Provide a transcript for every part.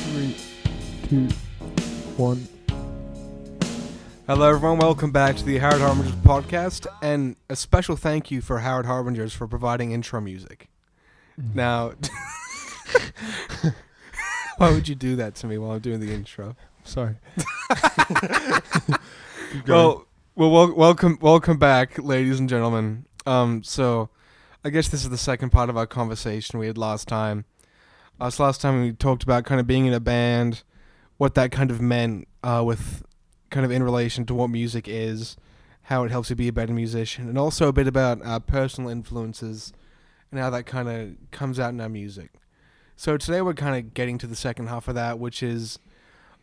3, 2, 1. Hello everyone, welcome back to the Harrowed Harbingers podcast, and a special thank you for Harrowed Harbingers for providing intro music. Now, why would you do that to me while I'm doing the intro? Sorry. Welcome back, ladies and gentlemen. So, I guess this is the second part of our conversation we had last time. Last time we talked about kind of being in a band, what that kind of meant with kind of in relation to what music is, how it helps you be a better musician, and also a bit about personal influences and how that kind of comes out in our music. So today we're kind of getting to the second half of that, which is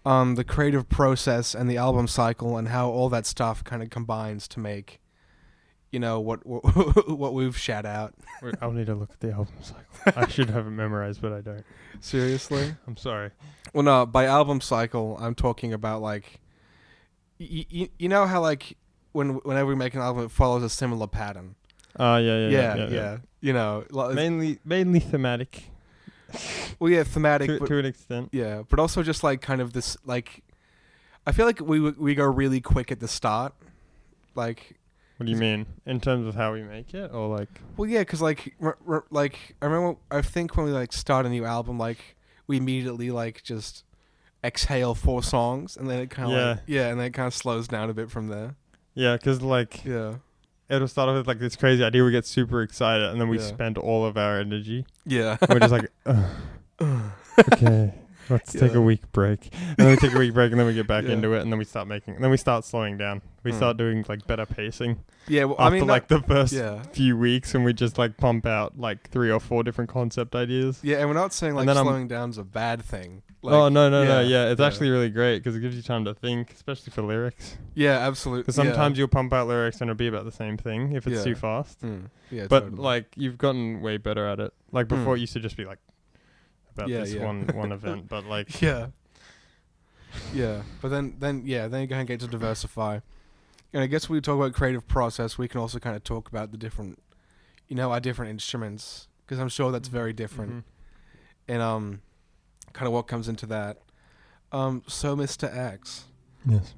the creative process and the album cycle and how all that stuff kind of combines to make, you know, what we've shat out. Wait, I'll need to look at the album cycle. I should have it memorized, but I don't. Seriously? I'm sorry. Well, no, by album cycle, I'm talking about, like, you know how, like, whenever we make an album, it follows a similar pattern? Yeah. You know. Mainly thematic. Well, yeah, thematic. To an extent. Yeah, but also just, like, kind of this, like, I feel like we go really quick at the start. Like... What do you mean? In terms of how we make it? Or, like... Well, yeah, because, like, I think when we, like, start a new album, like, we immediately, like, just exhale 4 songs, and then it kind of, and then it kind of slows down a bit from there. Yeah, because, like... Yeah. It'll start off with, like, this crazy idea, we get super excited, and then we spend all of our energy. Yeah. We're just like, okay, let's take a week break. And then we take a week break, and then we get back into it, and then we start slowing down. We start doing, like, better pacing. Yeah, well, after, like, the first few weeks, and we just, like, pump out, like, 3 or 4 different concept ideas. Yeah, and we're not saying, like, slowing down's a bad thing. Like, no. It's actually really great, because it gives you time to think, especially for lyrics. Yeah, absolutely. Because sometimes you'll pump out lyrics, and it'll be about the same thing, if it's too fast. Yeah, but, totally. like, you've gotten way better at it. Like, before, it used to just be, like, about this one event, but, like... Yeah, but then you kind of get to diversify. And I guess when we talk about creative process, we can also kind of talk about the different, you know, our different instruments, because I'm sure that's very different. And kind of what comes into that. So, Mr. X. Yes.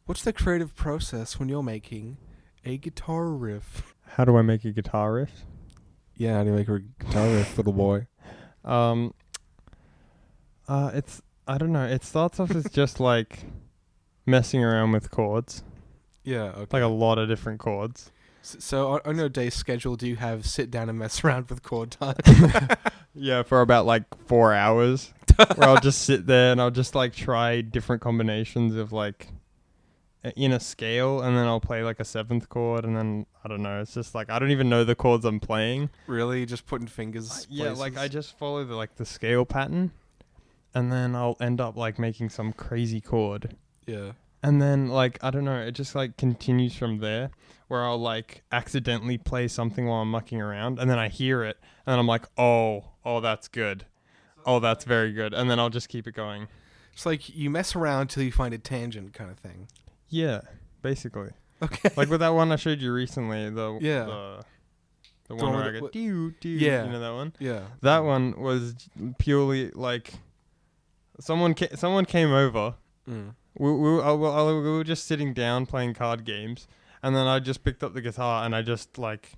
What's the creative process when you're making a guitar riff? How do I make a guitar riff? Yeah, how do you make a guitar riff, little boy? I don't know. It starts off as just like messing around with chords. Yeah, okay. Like a lot of different chords. So on your day schedule, do you have sit down and mess around with chord time? Yeah, for about like 4 hours. Where I'll just sit there and I'll just like try different combinations of like in a scale, and then I'll play like a 7th chord, and then I don't know. It's just like I don't even know the chords I'm playing. Really, just putting fingers. Places? Like I just follow the scale pattern, and then I'll end up like making some crazy chord. Yeah. And then like I don't know, it just like continues from there, where I'll like accidentally play something while I'm mucking around, and then I hear it, and then I'm like, oh, that's good. Oh, that's very good. And then I'll just keep it going. It's like you mess around till you find a tangent kind of thing. Yeah, basically. Okay. Like with that one I showed you recently, the one where I go do. Yeah. You know that one? Yeah. That one was purely like someone came over. We were just sitting down playing card games, and then I just picked up the guitar and I just like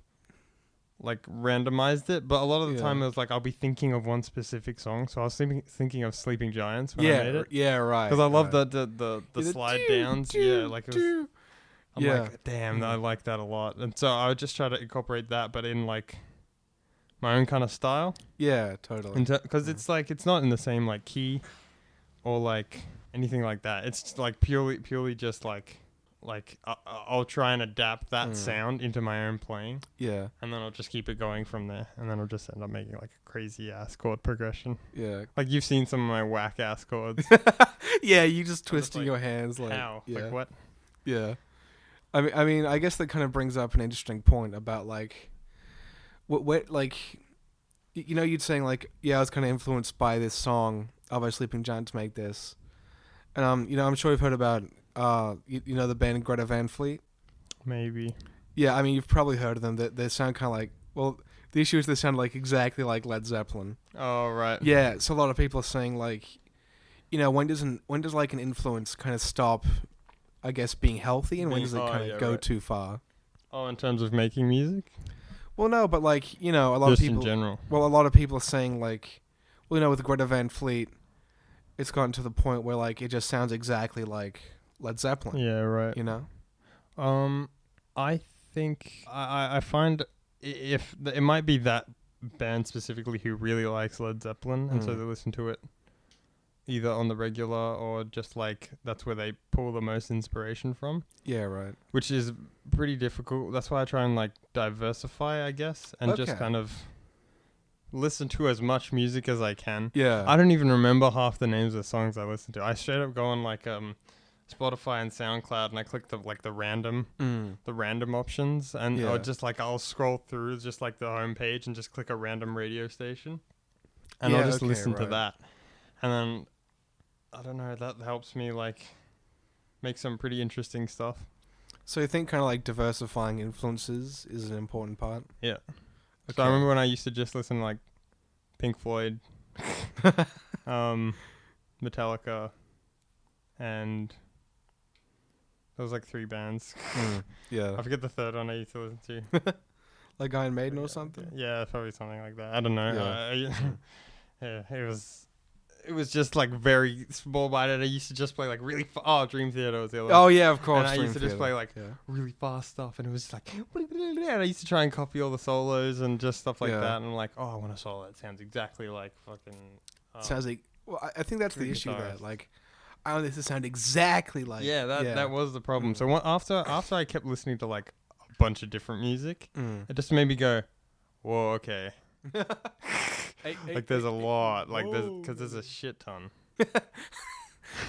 randomized it. But a lot of the time it was like I'll be thinking of one specific song, so I was thinking of Sleeping Giants when I made it. Yeah, right. Because I love the slide downs. Like it was. I'm like, damn, I like that a lot, and so I would just try to incorporate that, but in like my own kind of style. Yeah, totally. Because it's like it's not in the same like key or like anything like that. It's just like purely just like I'll try and adapt that sound into my own playing. Yeah. And then I'll just keep it going from there, and then I'll just end up making like a crazy ass chord progression. Yeah. Like you've seen some of my whack ass chords. Yeah, you just twisting your hands like how? Yeah. Like what? Yeah. I mean, I guess that kind of brings up an interesting point about like what like you know, you'd saying like, yeah, I was kind of influenced by this song by Sleeping Giant to make this. And you know, I'm sure you've heard about you know the band Greta Van Fleet? Maybe. Yeah, I mean, you've probably heard of them. They sound kind of like, well, The issue is they sound like exactly like Led Zeppelin. Oh, right. Yeah, so a lot of people are saying like, when does like an influence kind of stop, I guess, being healthy, and when does it kind of go too far? Oh, in terms of making music? Well, no, but like, a lot Just of people. in general. Well, a lot of people are saying like, with Greta Van Fleet, it's gotten to the point where like it just sounds exactly like Led Zeppelin. Yeah, right. I think I find if it might be that band specifically who really likes Led Zeppelin, and so they listen to it either on the regular or just like that's where they pull the most inspiration from. Yeah, right. Which is pretty difficult. That's why I try and like diversify, I guess, and just kind of listen to as much music as I can. Yeah. I don't even remember half the names of the songs I listen to. I straight up go on like Spotify and SoundCloud, and I click the random options, and I'll scroll through just like the homepage and just click a random radio station, and I'll just listen to that, and then I don't know, that helps me like make some pretty interesting stuff. So you think kind of like diversifying influences is an important part? Yeah. Okay. So I remember when I used to just listen to like Pink Floyd, Metallica, and there was like 3 bands. Yeah. I forget the third one I used to listen to. Like Iron Maiden or something? Yeah, probably something like that. I don't know. Yeah, it was just like very small-minded. I used to just play like really Dream Theater was the other one. Oh yeah, of course. And I used to just play like really fast stuff, and it was just like, and I used to try and copy all the solos and just stuff like that. And I'm like, I want a solo that sounds exactly like fucking. Sounds like. Well, I think that's the issue there. Like, I want this to sound exactly like. Yeah, that was the problem. So after I kept listening to like a bunch of different music, it just made me go, whoa, okay. There's a lot, because there's a shit ton.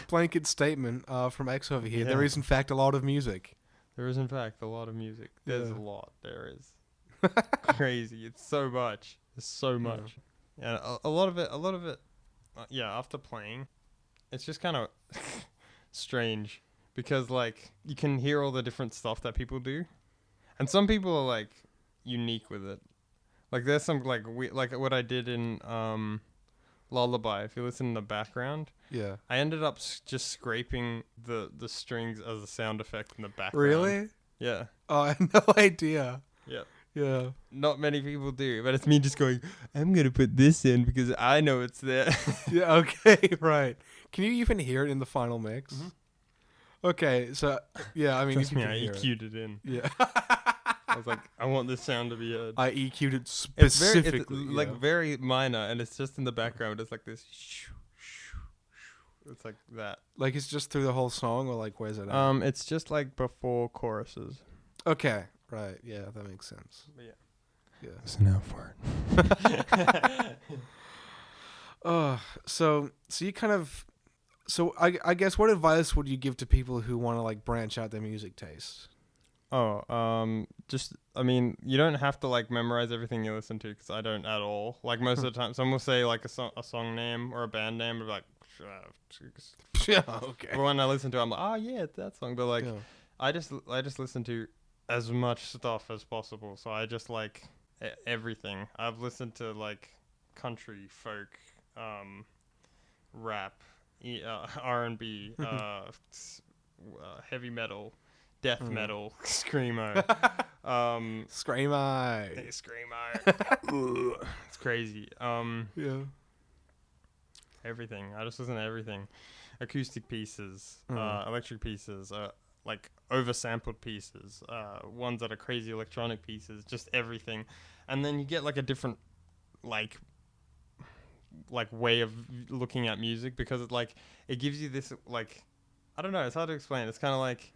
Blanket statement from X over here. Yeah. There is in fact a lot of music. There is in fact a lot of music. There's a lot. There is. Crazy. It's so much. There's so much. And a lot of it. After playing, it's just kind of strange because like you can hear all the different stuff that people do, and some people are like unique with it. Like there's some like what I did in Lullaby. If you listen in the background, I ended up just scraping the strings as a sound effect in the background. Really? Yeah. Oh, I had no idea. Yeah. Yeah. Not many people do, but it's me just going, I'm gonna put this in because I know it's there. Yeah. Okay. Right. Can you even hear it in the final mix? Mm-hmm. Okay. So I mean, trust me, I EQ'd it in. Yeah. I was like, I want this sound to be heard. I EQ'd it specifically. It's very minor, and it's just in the background. It's like this. It's like that. Like it's just through the whole song, or like where's it at? It's just like before choruses. Okay. Right. Yeah, that makes sense. But yeah. Listen out for it. So you kind of. So I guess what advice would you give to people who want to like branch out their music tastes? Just, I mean, you don't have to like memorize everything you listen to, because I don't at all. Like most of the time, someone will say like a song name or a band name, and like, yeah, okay. But when I listen to it, I'm like, yeah, it's that song. But like, I just listen to as much stuff as possible. So I just like everything. I've listened to like country, folk, rap, R&B, heavy metal, death metal, screamo. Screamo. It's crazy. Everything. I just listen to everything. Acoustic pieces, electric pieces, like oversampled pieces, ones that are crazy electronic pieces, just everything. And then you get like a different like way of looking at music, because it gives you this like, I don't know, it's hard to explain. It's kind of like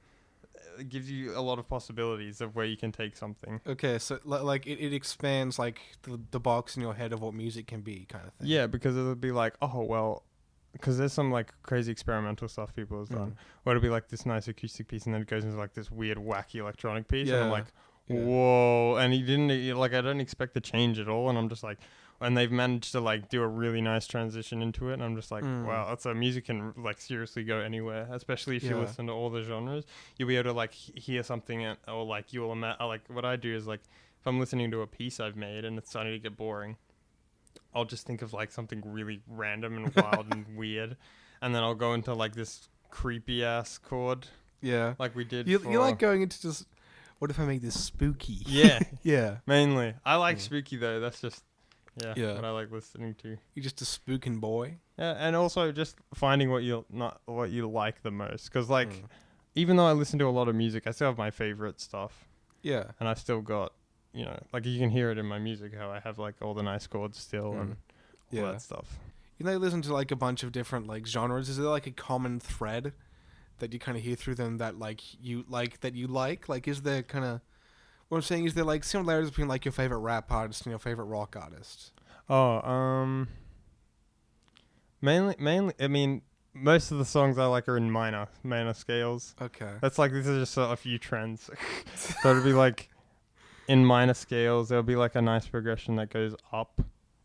it gives you a lot of possibilities of where you can take something. Okay, so like it expands like the box in your head of what music can be, kind of thing. Yeah, because it'll be like, oh well, because there's some like crazy experimental stuff people have done, or it'll be like this nice acoustic piece, and then it goes into like this weird wacky electronic piece, and I'm like, whoa, and he didn't like, I don't expect to change at all, and I'm just like, and they've managed to like do a really nice transition into it, and I'm just like, wow, that's music can like seriously go anywhere, especially if you listen to all the genres. You'll be able to like hear something, or like you'll like what I do is like if I'm listening to a piece I've made and it's starting to get boring, I'll just think of like something really random and wild and weird, and then I'll go into like this creepy ass chord. Yeah. Like we did. You like going into just, what if I make this spooky? Yeah. Yeah. Mainly. I like spooky though. That's just Yeah. what I like listening to. You're just a spooking boy. Yeah, and also just finding what you like the most. Because like, even though I listen to a lot of music, I still have my favorite stuff. Yeah. And I still got, like you can hear it in my music how I have like all the nice chords still and all that stuff. You know, you listen to like a bunch of different like genres. Is there like a common thread that you kind of hear through them that you like? Like, is there kind of, what I'm saying, is there like similarities between like your favorite rap artist and your favorite rock artist? Oh, mainly, I mean, most of the songs I like are in minor scales. Okay. That's like, this is just a few trends. So it'll be like, in minor scales, there'll be like a nice progression that goes up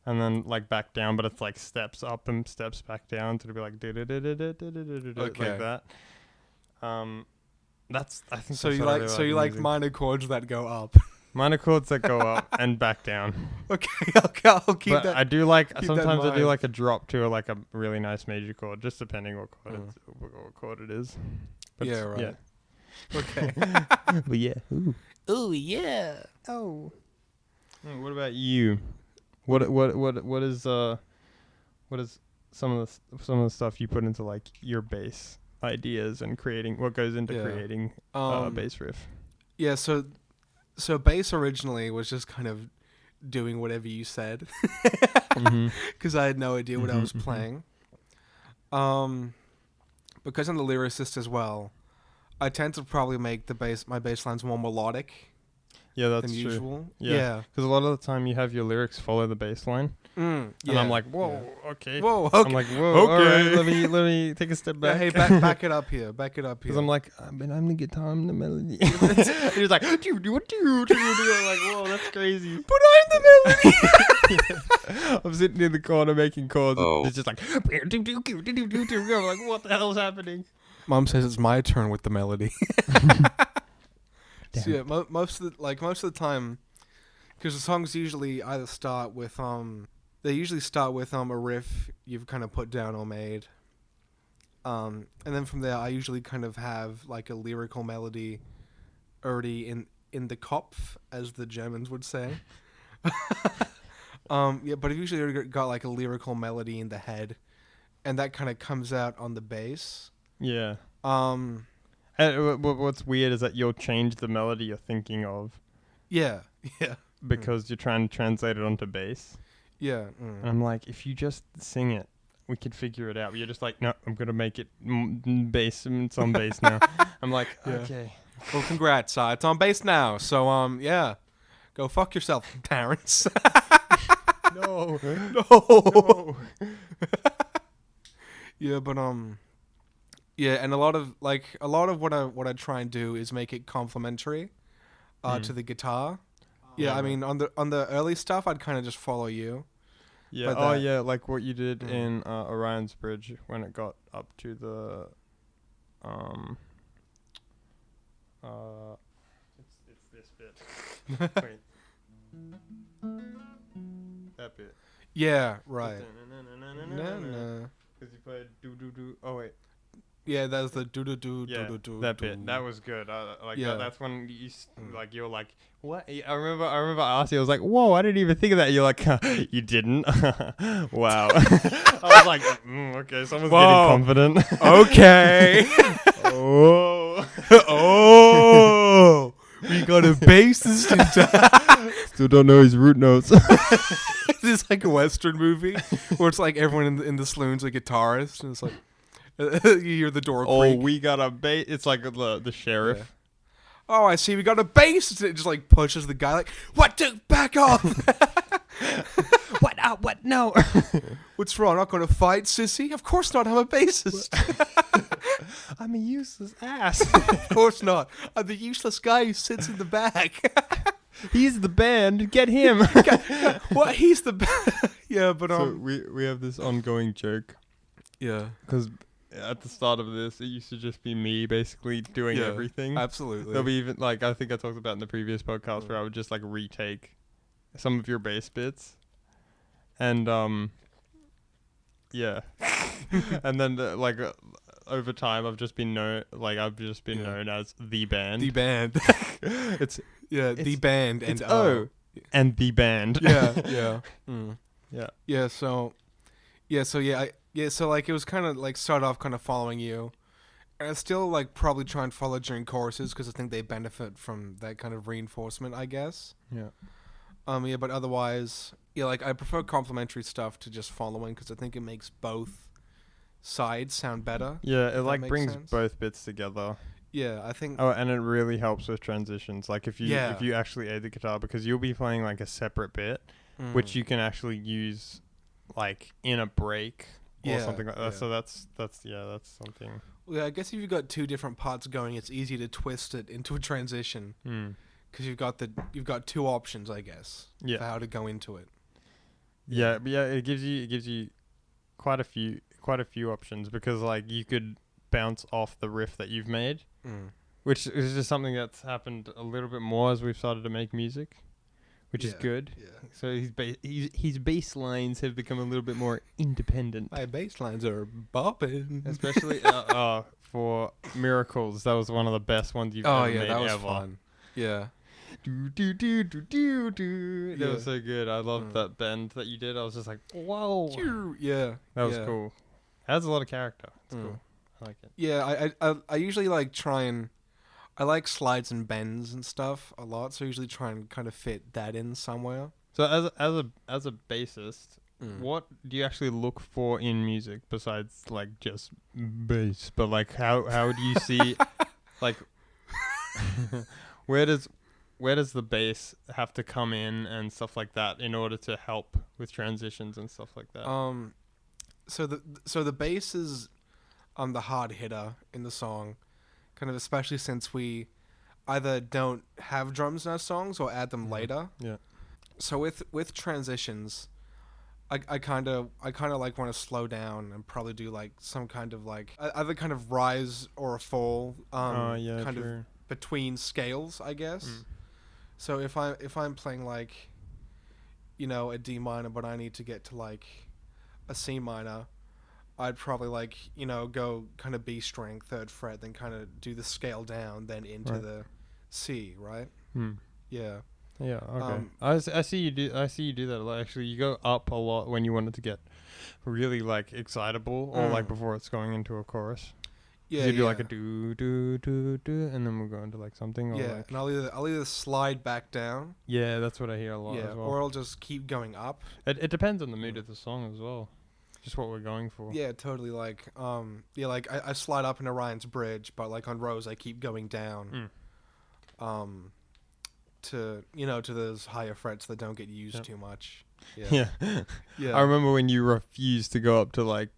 and then like back down, but it's like steps up and steps back down. So it'll be like like that. That's, I think. So you like minor chords that go up. Minor chords that go up and back down. Okay, I'll keep but that. I do like, keep sometimes that in I do mind. like a drop to like a really nice major chord, just depending what chord it is. But Yeah, right. Yeah. Okay. But yeah. Ooh. Oh yeah. Oh. What about you? What is some of the stuff you put into like your bass ideas and creating, what goes into creating a bass riff? Yeah, so bass originally was just kind of doing whatever you said, because I had no idea what I was playing. Because I'm the lyricist as well, I tend to probably make my bass lines more melodic. Yeah, that's than true. Usual. Yeah, because a lot of the time you have your lyrics follow the bass line, and I'm like, whoa, okay. Whoa, okay. I'm like, whoa, okay. All right, let me take a step back. Yeah, hey, back it up here. Because I'm like, I'm the guitar, I'm the melody. And he's like, do. I'm like, whoa, that's crazy. But I'm the melody. I'm sitting in the corner making chords. It's just like, I'm like, what the hell is happening? Mom says it's my turn with the melody. So yeah, most of the time, because the songs usually either start with a riff you've kind of put down or made, and then from there I usually kind of have like a lyrical melody already in the Kopf, as the Germans would say. Yeah, but I've usually already got like a lyrical melody in the head, and that kind of comes out on the bass. Yeah. And what's weird is that you'll change the melody you're thinking of. Yeah. Because you're trying to translate it onto bass. Yeah. And I'm like, if you just sing it, we could figure it out. But you're just like, no, I'm going to make it bass. It's on bass now. I'm like, okay. Well, congrats. It's on bass now. So, yeah. Go fuck yourself, Terrence. No. Yeah, but, yeah, and a lot of what I try and do is make it complementary to the guitar. Yeah, I mean on the early stuff I'd kind of just follow you. Yeah. Like what you did in Orion's Bridge when it got up to the it's this bit. Wait. That bit. Yeah, right. Because you played do. Oh wait. Yeah, that's the do. That bit. That was good. That's when you you were like, what? I remember I asked you. I was like, whoa, I didn't even think of that. You're like, you didn't. Wow. I was like, okay, someone's getting confident. Okay. Oh, we got a bassist in town. Still don't know his root notes. This is like a Western movie where it's like everyone in the saloon's a guitarist, and it's like. You hear the door creak. Oh, we got a bass. It's like the sheriff. Yeah. Oh, I see. We got a bass. It just like pushes the guy like, what? Back off. What? No. What's wrong? Not going to fight, sissy? Of course not. I'm a bassist. I'm a useless ass. Of course not. I'm the useless guy who sits in the back. He's the band. Get him. What? He's the band. Yeah, but So we have this ongoing joke. Yeah. Because at the start of this, it used to just be me basically doing everything. Absolutely. There'll be even like I think I talked about in the previous podcast where I would just like retake some of your bass bits, and yeah, and then over time I've just been known known as the band. The band. it's the band and and the band. Yeah. Yeah. So like it was kind of like start off kind of following you, and I still like probably try and follow during choruses because I think they benefit from that kind of reinforcement, I guess. Yeah. But otherwise, like I prefer complimentary stuff to just following because I think it makes both sides sound better. Yeah, it like brings sense. both bits together. Yeah, I think. Oh, and it really helps with transitions. Like if you actually aid the guitar, because you'll be playing like a separate bit, which you can actually use like in a break or something like that. So that's something. Yeah, I guess if you've got two different parts going, it's easy to twist it into a transition. Because you've got two options, I guess, for how to go into it. Yeah, but it gives you quite a few options, because like you could bounce off the riff that you've made, which is just something that's happened a little bit more as we've started to make music, which is good. Yeah. So his bass lines have become a little bit more independent. My bass lines are bopping, especially for Miracles. That was one of the best ones you've ever made. That was fun. Yeah. That was so good. I loved that bend that you did. I was just like, whoa. Yeah. That was cool. It has a lot of character. It's cool. I like it. Yeah, I usually like I like slides and bends and stuff a lot, so I usually try and kind of fit that in somewhere. So as a bassist, what do you actually look for in music besides like just bass? But like how do you see like where does the bass have to come in and stuff like that in order to help with transitions and stuff like that? So the bass is the hard hitter in the song, kind of, especially since we either don't have drums in our songs or add them later. Yeah. So with transitions, I kind of like want to slow down and probably do like some kind of like either kind of rise or a fall kind of between scales, I guess. So if I'm playing like, a D minor, but I need to get to like a C minor, I'd probably like, go kind of B string, 3rd fret, then kind of do the scale down, then into the C, right? Yeah. Yeah. Okay. I see you do that a lot. Actually, you go up a lot when you want it to get really like excitable, or like before it's going into a chorus. Yeah. You do like a do do do do, and then we'll go into like something. Or like, and I'll either slide back down. Yeah, that's what I hear a lot as well. Or I'll just keep going up. It depends on the mood of the song as well. Just what we're going for. Yeah, totally. Like, like I slide up in Orion's Bridge, but like on Rose, I keep going down. To those higher frets that don't get used too much. Yeah. I remember when you refused to go up to like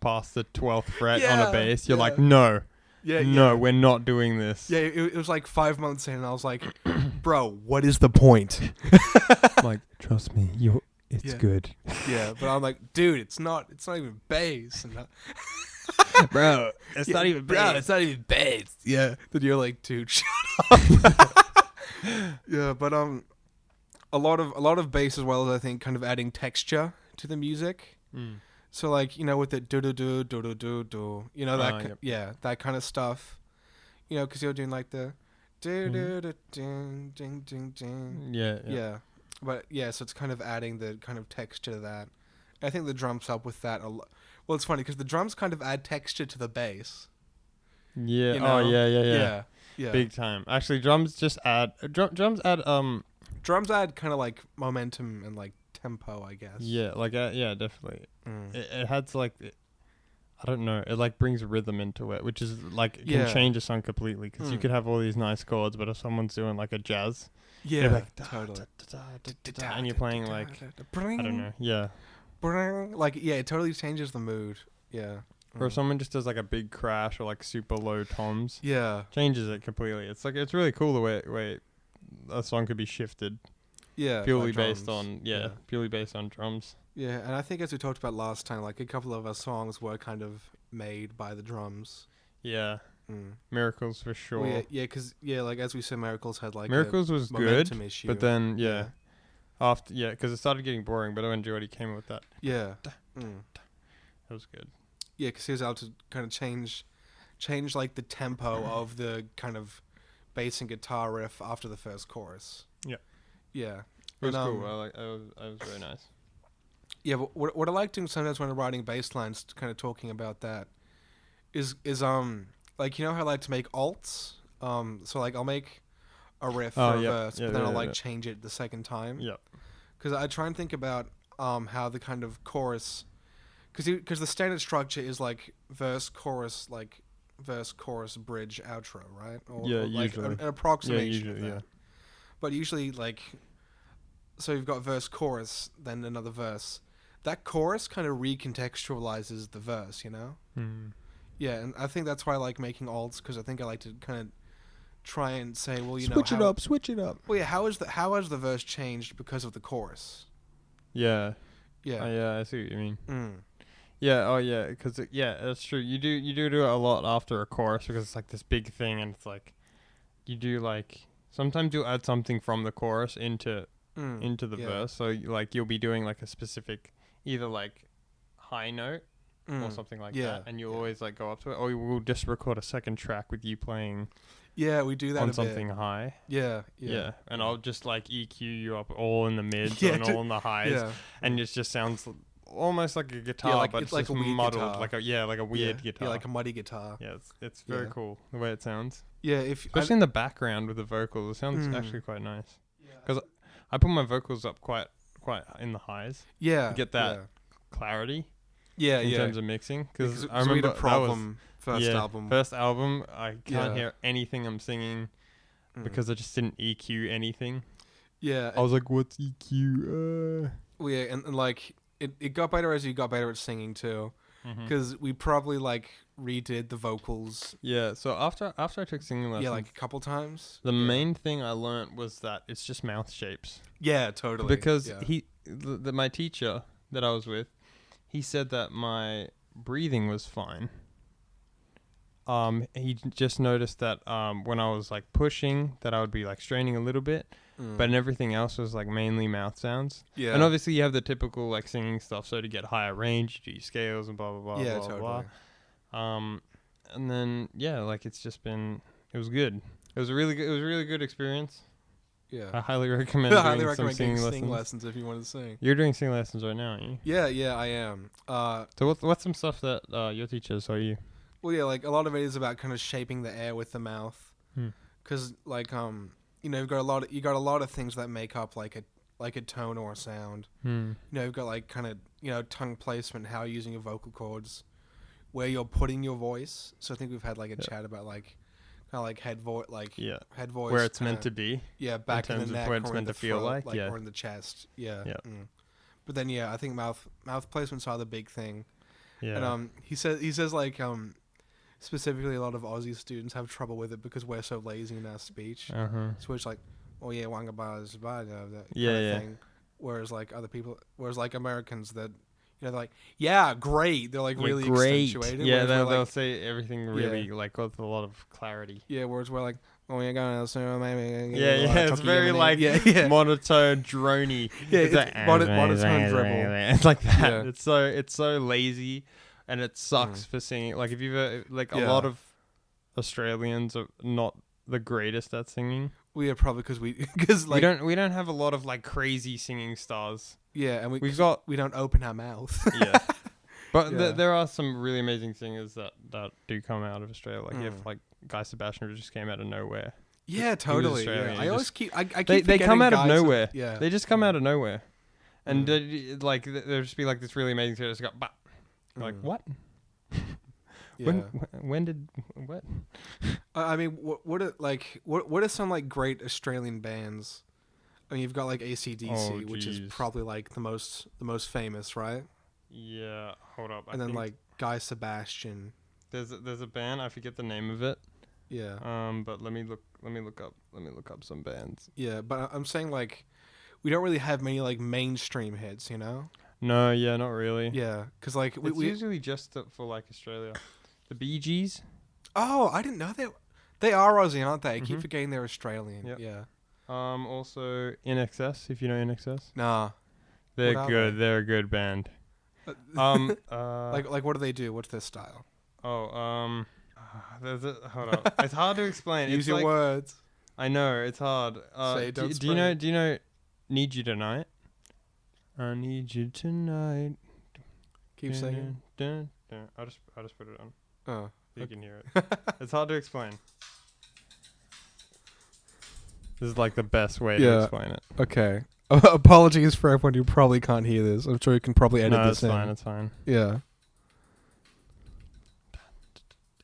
past the 12th fret on a bass. You're like, no. No, we're not doing this. Yeah, it was like 5 months in, and I was like, bro, what is the point? I'm like, trust me, it's good. Yeah, but I'm like, dude, it's not even bass. Bro, it's not even bass. Bro, it's not even bass. Yeah. Then you're like, dude, shut up. Yeah, but a lot of bass as well as I think kind of adding texture to the music. So like, with the do do do do do do do, that kind of stuff. Because you're doing like the do do do ding ding ding ding. Yeah. But yeah, so it's kind of adding the kind of texture to that. I think the drums help with that a lot. Well, it's funny because the drums kind of add texture to the bass. Yeah. Yeah. Big time. Actually, drums just add drums add kind of like momentum and like tempo, I guess. Yeah, like definitely. It adds like I don't know. It like brings rhythm into it, which is like can change a song completely, because you could have all these nice chords, but if someone's doing like a jazz, like, totally, and you're playing like I don't know, like it totally changes the mood. Yeah. Or if someone just does like a big crash or like super low toms, changes it completely. It's like it's really cool the way a song could be shifted. Yeah, purely like based drums. on purely based on drums. Yeah, and I think as we talked about last time, like a couple of our songs were kind of made by the drums. Yeah, Miracles for sure. Well, because like as we said, Miracles had like Miracles a was momentum good, issue. but then because it started getting boring. But I enjoyed he came with that. Yeah, That was good. Yeah, because he was able to kind of change like the tempo of the kind of bass and guitar riff after the first chorus. Yeah, it was cool. It was very nice. Yeah, but what I like doing sometimes when I'm writing bass lines, kind of talking about that, is like, you know how I like to make alts. So like I'll make a riff for a verse, but then I'll like change it the second time. Yep. Because I try and think about how the kind of chorus, because the standard structure is like verse chorus bridge outro, right? Or like usually an approximation usually, of that. But usually like, so you've got verse chorus, then another verse. That chorus kind of recontextualizes the verse, you know? Yeah, and I think that's why I like making alts, because I think I like to kind of try and say, well, you know, switch it up. Well, yeah, how has the verse changed because of the chorus? Yeah. Yeah. I see what you mean. Yeah. Oh, yeah. Because that's true. You do it a lot after a chorus, because it's like this big thing, and it's like you do like sometimes you'll add something from the chorus into the verse. So like you'll be doing like a specific either like high note or something like that, and you always like go up to it, or we'll just record a second track with you playing. Yeah, we do that on a something bit. high. Yeah. And I'll just like EQ you up all in the mids and all in the highs, and it just sounds almost like a guitar, but it's like just muddled, guitar. like a weird guitar. Yeah, like a muddy guitar. Yeah, it's very cool the way it sounds. Yeah, especially in the background with the vocals, it sounds actually quite nice. Because I put my vocals up quite in the highs. Yeah, to get that clarity. Yeah, in terms of mixing, because I remember we had a problem. First album, I can't hear anything I'm singing because I just didn't EQ anything. Yeah, I was like, "What's EQ?" Well, yeah, and like it got better as you got better at singing too, because we probably like redid the vocals. Yeah, so after I took singing lessons, like a couple times, the main thing I learned was that it's just mouth shapes. Yeah, totally. Because my teacher that I was with, he said that my breathing was fine. He just noticed that when I was like pushing, that I would be like straining a little bit, but everything else was like mainly mouth sounds. Yeah. And obviously you have the typical like singing stuff. So to get higher range, you do your scales and blah blah blah. Yeah, blah, totally. Blah. And then like it's just been, it was good. It was a really good experience. Yeah. I highly recommend doing some singing lessons if you want to sing. You're doing singing lessons right now, aren't you? Yeah, I am. So what's some stuff that your teachers are you? Well, yeah, like a lot of it is about kind of shaping the air with the mouth, because like you know, you got a lot of things that make up like a tone or a sound. You know, you've got like kind of, you know, tongue placement, how you're using your vocal cords, where you're putting your voice. So I think we've had like a chat about like kind of like head voice, head voice, where it's meant to be. Yeah, back in the neck, where it's meant to feel throat, like or in the chest. Yeah. But then I think mouth placements are the big thing. Yeah. And he says like specifically a lot of Aussie students have trouble with it because we're so lazy in our speech. So it's like, oh yeah, wanga bars, that kind of thing. Whereas like Americans that, you know, they're like, yeah, great. They're like really accentuated. Yeah, they'll say everything really like with a lot of clarity. Yeah, whereas we're like, oh, you're going to maybe. It's very like monotone, drony. Yeah, it's like, monotone dribble. It's like that. Yeah. It's so lazy, and it sucks for singing. Like if you've like a lot of Australians are not the greatest at singing. We are probably because like we don't have a lot of like crazy singing stars. Yeah, and we don't open our mouth. Yeah, but there are some really amazing singers that do come out of Australia. Like if like Guy Sebastian just came out of nowhere. Yeah, totally. Yeah. I keep they come out of nowhere. Yeah, they just come out of nowhere, and like there'll just be like this really amazing singer just go, bah. Like what? Yeah. When did what? I mean, what are some like great Australian bands? I mean, you've got like AC/DC, which is probably like the most famous, right? Yeah, hold up. And then like Guy Sebastian. There's a band, I forget the name of it. Yeah. But let me look up some bands. Yeah, but I'm saying like we don't really have many like mainstream hits, you know? No, yeah, not really. Yeah, because like It's usually just for like Australia. The Bee Gees. Oh, I didn't know they are Aussie, aren't they? I keep Mhm. forgetting they're Australian. Yep. Yeah. Also In Excess, if you know In Excess. Nah. They're What are good. they? They're a good band. Like what do they do? What's their style? Hold on. It's hard to explain. Use it's your like, words. I know it's hard. Say, don't do you know? spread. Do you know? Need You Tonight. I need you tonight. Keep singing. Dun, dun. I'll just put it on Oh. so you can hear it. It's hard to explain. This is like the best way to Yeah. explain it. Okay. Apologies for everyone who probably can't hear this. I'm sure you can probably edit No, this it's in. fine. It's fine. Yeah.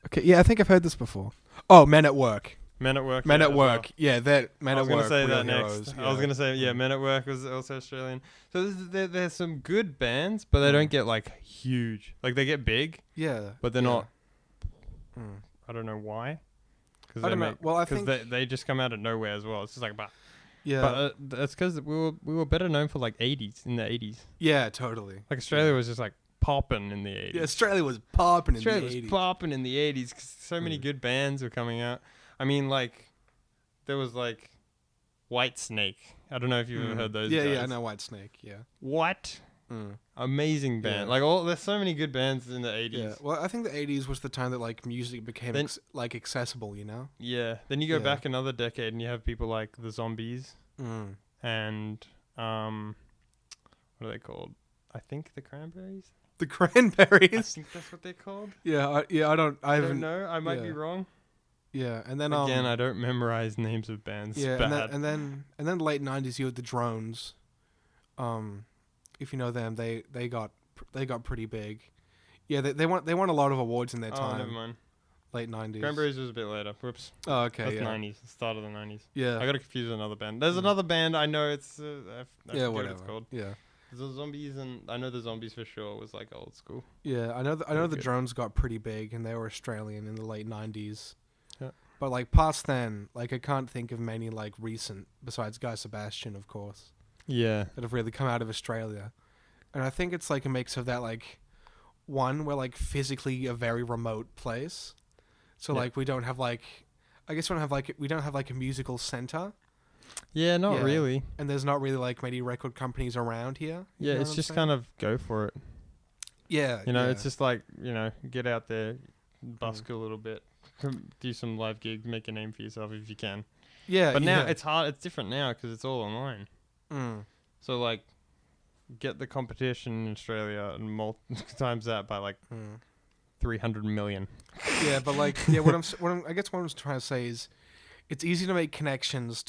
Okay. Yeah, I think I've heard this before. Oh, Men at Work. Men at Work. Men yeah, at as Work. well. Yeah, that Men I at was Work. gonna say Real that next. Heroes, I was yeah. gonna say Mm. Men at Work was also Australian. So there's some good bands, but they don't get like huge. Like they get big, Yeah. but they're yeah. not. Mm. I don't know why. Cause I don't know. Well, I think they just come out of nowhere as well. It's just like, yeah. but that's because we were better known for like 80s in the 80s. Yeah, totally. Like Australia was just like popping in the 80s. Yeah, Australia was popping in Australia the was 80s. popping in the 80s because so many good bands were coming out. I mean, like there was like White Snake. I don't know if you've ever heard those. Yeah, guys. yeah, I know White Snake. Yeah. What? Mm. Amazing band. Yeah. Like there's so many good bands in the 80s. Yeah. Well, I think the 80s was the time that like music became Then- like accessible, you know? Yeah. Then you go Yeah. back another decade and you have people like the Zombies Mm. and what are they called? I think the Cranberries. The I Cranberries. think that's what they're called. Yeah, I I don't don't know. I might be yeah. wrong. Yeah, and then Again, I don't memorize names of bands. yeah, Bad. and then late 90s you had the Drones. If you know them, they got pretty big. Yeah, they won a lot of awards in their Oh, time. never mind. Late 90s. Cranberries was a bit later. Whoops. Oh, okay, That's yeah. 90s. The start of the 90s. Yeah. I got to confuse another band. There's Mm. another band. I know it's. I yeah, forget what whatever. it's called. Yeah. The Zombies, and I know the Zombies for sure was like old school. Yeah, I know Pretty the good. Drones got pretty big and they were Australian in the late 90s. Yeah. But like past then, like I can't think of many like recent besides Guy Sebastian, of course, Yeah. that have really come out of Australia. And I think it's like a mix of that, like one, we're like physically a very remote place. So Yeah. like we don't have like I guess we don't have like a musical center, Yeah, not Yeah. really. and there's not really like many record companies around here. Yeah, it's just kind of go for it. Yeah. You know, yeah. it's just like, get out there, busk a little bit, do some live gigs, make a name for yourself if you can. Yeah. But now yeah. it's hard. It's different now because it's all online. Mm. So like, get the competition in Australia and times that by like Mm. 300 million. Yeah, but like, yeah, what I guess what I'm trying to say is, it's easy to make connections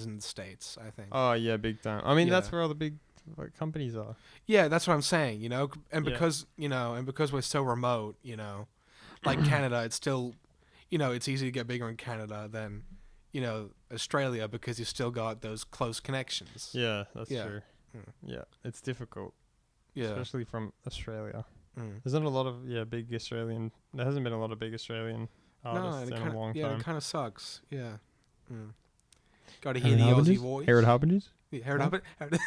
in the States, I think. Oh yeah, big time. I mean, that's Yeah. where all the big companies are. Yeah, that's what I'm saying, and Yeah. because we're so remote, like Canada, it's still, it's easy to get bigger in Canada than, Australia because you've still got those close connections. Yeah, that's Yeah. true. Mm. Yeah, it's difficult, Yeah. especially from Australia. Mm. There's not a lot of big Australian. There hasn't been a lot of big Australian artists in a long time. it kind of sucks. Yeah. Mm. Got to hear the Aussie voice. Harrowed Harbingers? Yeah, Harrowed Harbingers.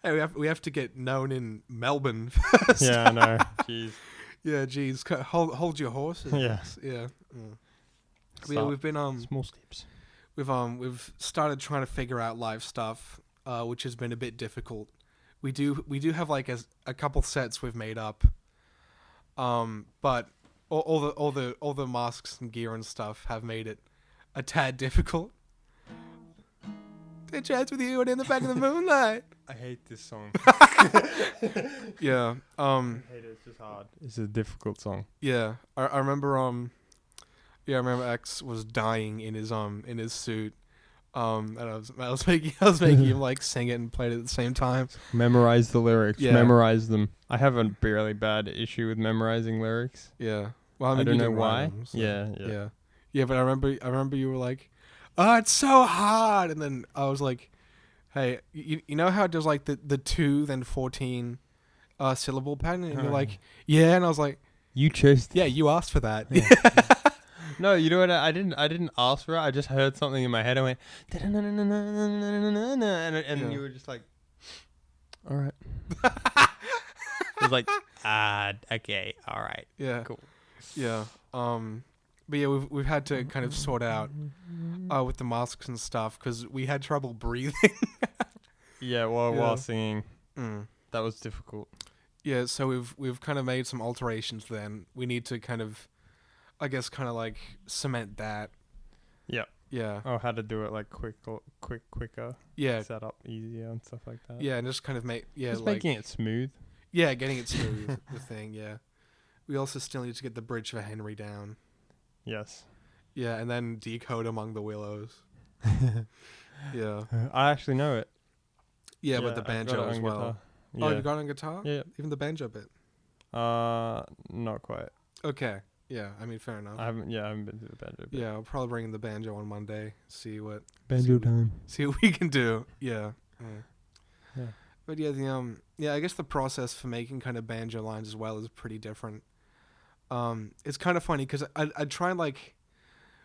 Hey, we have to get known in Melbourne first. Yeah, I know. Jeez. Yeah, geez, hold your horses. Yeah. Yeah. Mm. Yeah, Start we've been small steps. we've started trying to figure out live stuff, which has been a bit difficult. We do have like a couple sets we've made up, but all the masks and gear and stuff have made it a tad difficult. Take a chance with you and in the back of the moonlight. I hate this song. Yeah. I hate it. It's just hard. It's a difficult song. Yeah. I remember I remember X was dying in his suit. And I was making him like sing it and play it at the same time. Memorize the lyrics. Yeah. Memorize them. I have a really bad issue with memorizing lyrics. Yeah. Well, I I mean, don't you know didn't write why. them, so- Yeah. Yeah, but I remember you were like, "Oh, it's so hard," and then I was like, "Hey, you know how it does like the 2 then 14 syllable pattern?" And you're like, "Yeah," and I was like, You chose. "Yeah, you asked for that." Yeah. No, you know what? I didn't ask for it. I just heard something in my head. I went, and Yeah. you were just like, all right. It was like, okay, all right, Yeah. cool. Yeah. But yeah, we've had to kind of sort out with the masks and stuff because we had trouble breathing. Yeah, Yeah. while singing, Mm. that was difficult. Yeah, so we've kind of made some alterations. Then we need to kind of, I guess, kind of like cement that. Yeah. Yeah. Oh, how to do it like quicker. Yeah. Set up easier and stuff like that. Yeah, and just kind of Just like making it smooth. yeah, getting it smooth. The thing. Yeah. We also still need to get the bridge for Henry down. Yes. Yeah, and then decode Among the Willows. Yeah. I actually know it. Yeah, but the I've got banjo it as on well. guitar. Oh, Yeah. you got it on guitar? Yeah. Even the banjo bit. Not quite. Okay. Yeah, I mean, fair enough. I haven't been to the banjo bit. Yeah, I'll probably bring in the banjo on Monday. See what Banjo time. see what we can do. Yeah. Yeah. But yeah, the I guess the process for making kind of banjo lines as well is pretty different. It's kind of funny because I try and like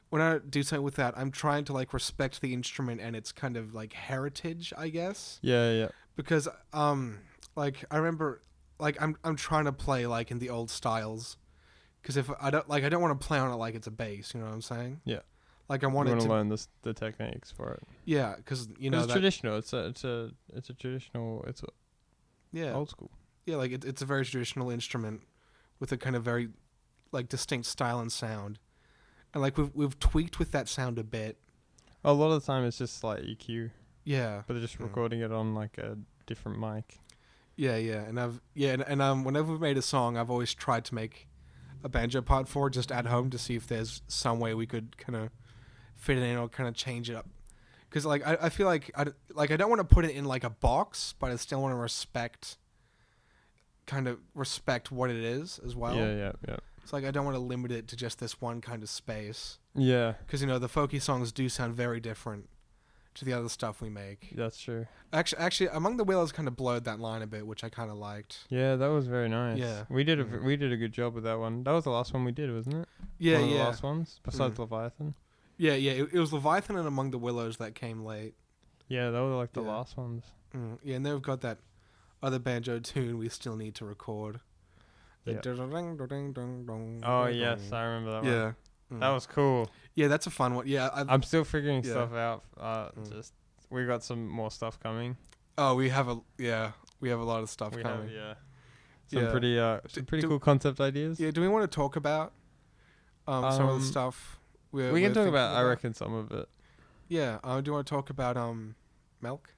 when I do something with that, I'm trying to like respect the instrument and its kind of like heritage, I guess. Yeah. Because like I remember like I'm trying to play like in the old styles. Because if I don't want to play on it like it's a bass, you know what I'm saying? Yeah. Like I want you it want to to learn the techniques for it. yeah, because you know it's traditional. It's a traditional. It's yeah old school. yeah like it's a very traditional instrument with a kind of very like distinct style and sound, and like we've tweaked with that sound a bit. A lot of the time it's just like EQ, Yeah, but they're just recording it on like a different mic. yeah, and whenever we've made a song, I've always tried to make a banjo part for it just at home to see if there's some way we could kind of fit it in or kind of change it up. Because like I feel like I don't want to put it in like a box, but I still want to respect what it is as well. Yeah. It's like I don't want to limit it to just this one kind of space. Yeah, Because you know the folky songs do sound very different to the other stuff we make. that's true. Actually, Among the Willows kind of blurred that line a bit, which I kind of liked. Yeah, that was very nice. Yeah. we did a good job with that one. That was the last one we did, wasn't it? Yeah, One of yeah. the last ones besides Leviathan. Yeah. It was Leviathan and Among the Willows that came late. Yeah, that was like the Yeah. last ones. Yeah, and they've got that other banjo tune we still need to record. The Yeah. ding-dong-dong-dong-dong. Oh yes, I remember that one. Yeah. That was cool. Yeah, that's a fun one. Yeah. I'm still figuring Yeah. stuff out. Just we got some more stuff coming. Oh, we have a lot of stuff We coming. have some Yeah. pretty do- cool concept ideas. Yeah, do we want to talk about some of the stuff we we're can talk thinking about. I reckon some of it. Yeah. Do you want to talk about milk?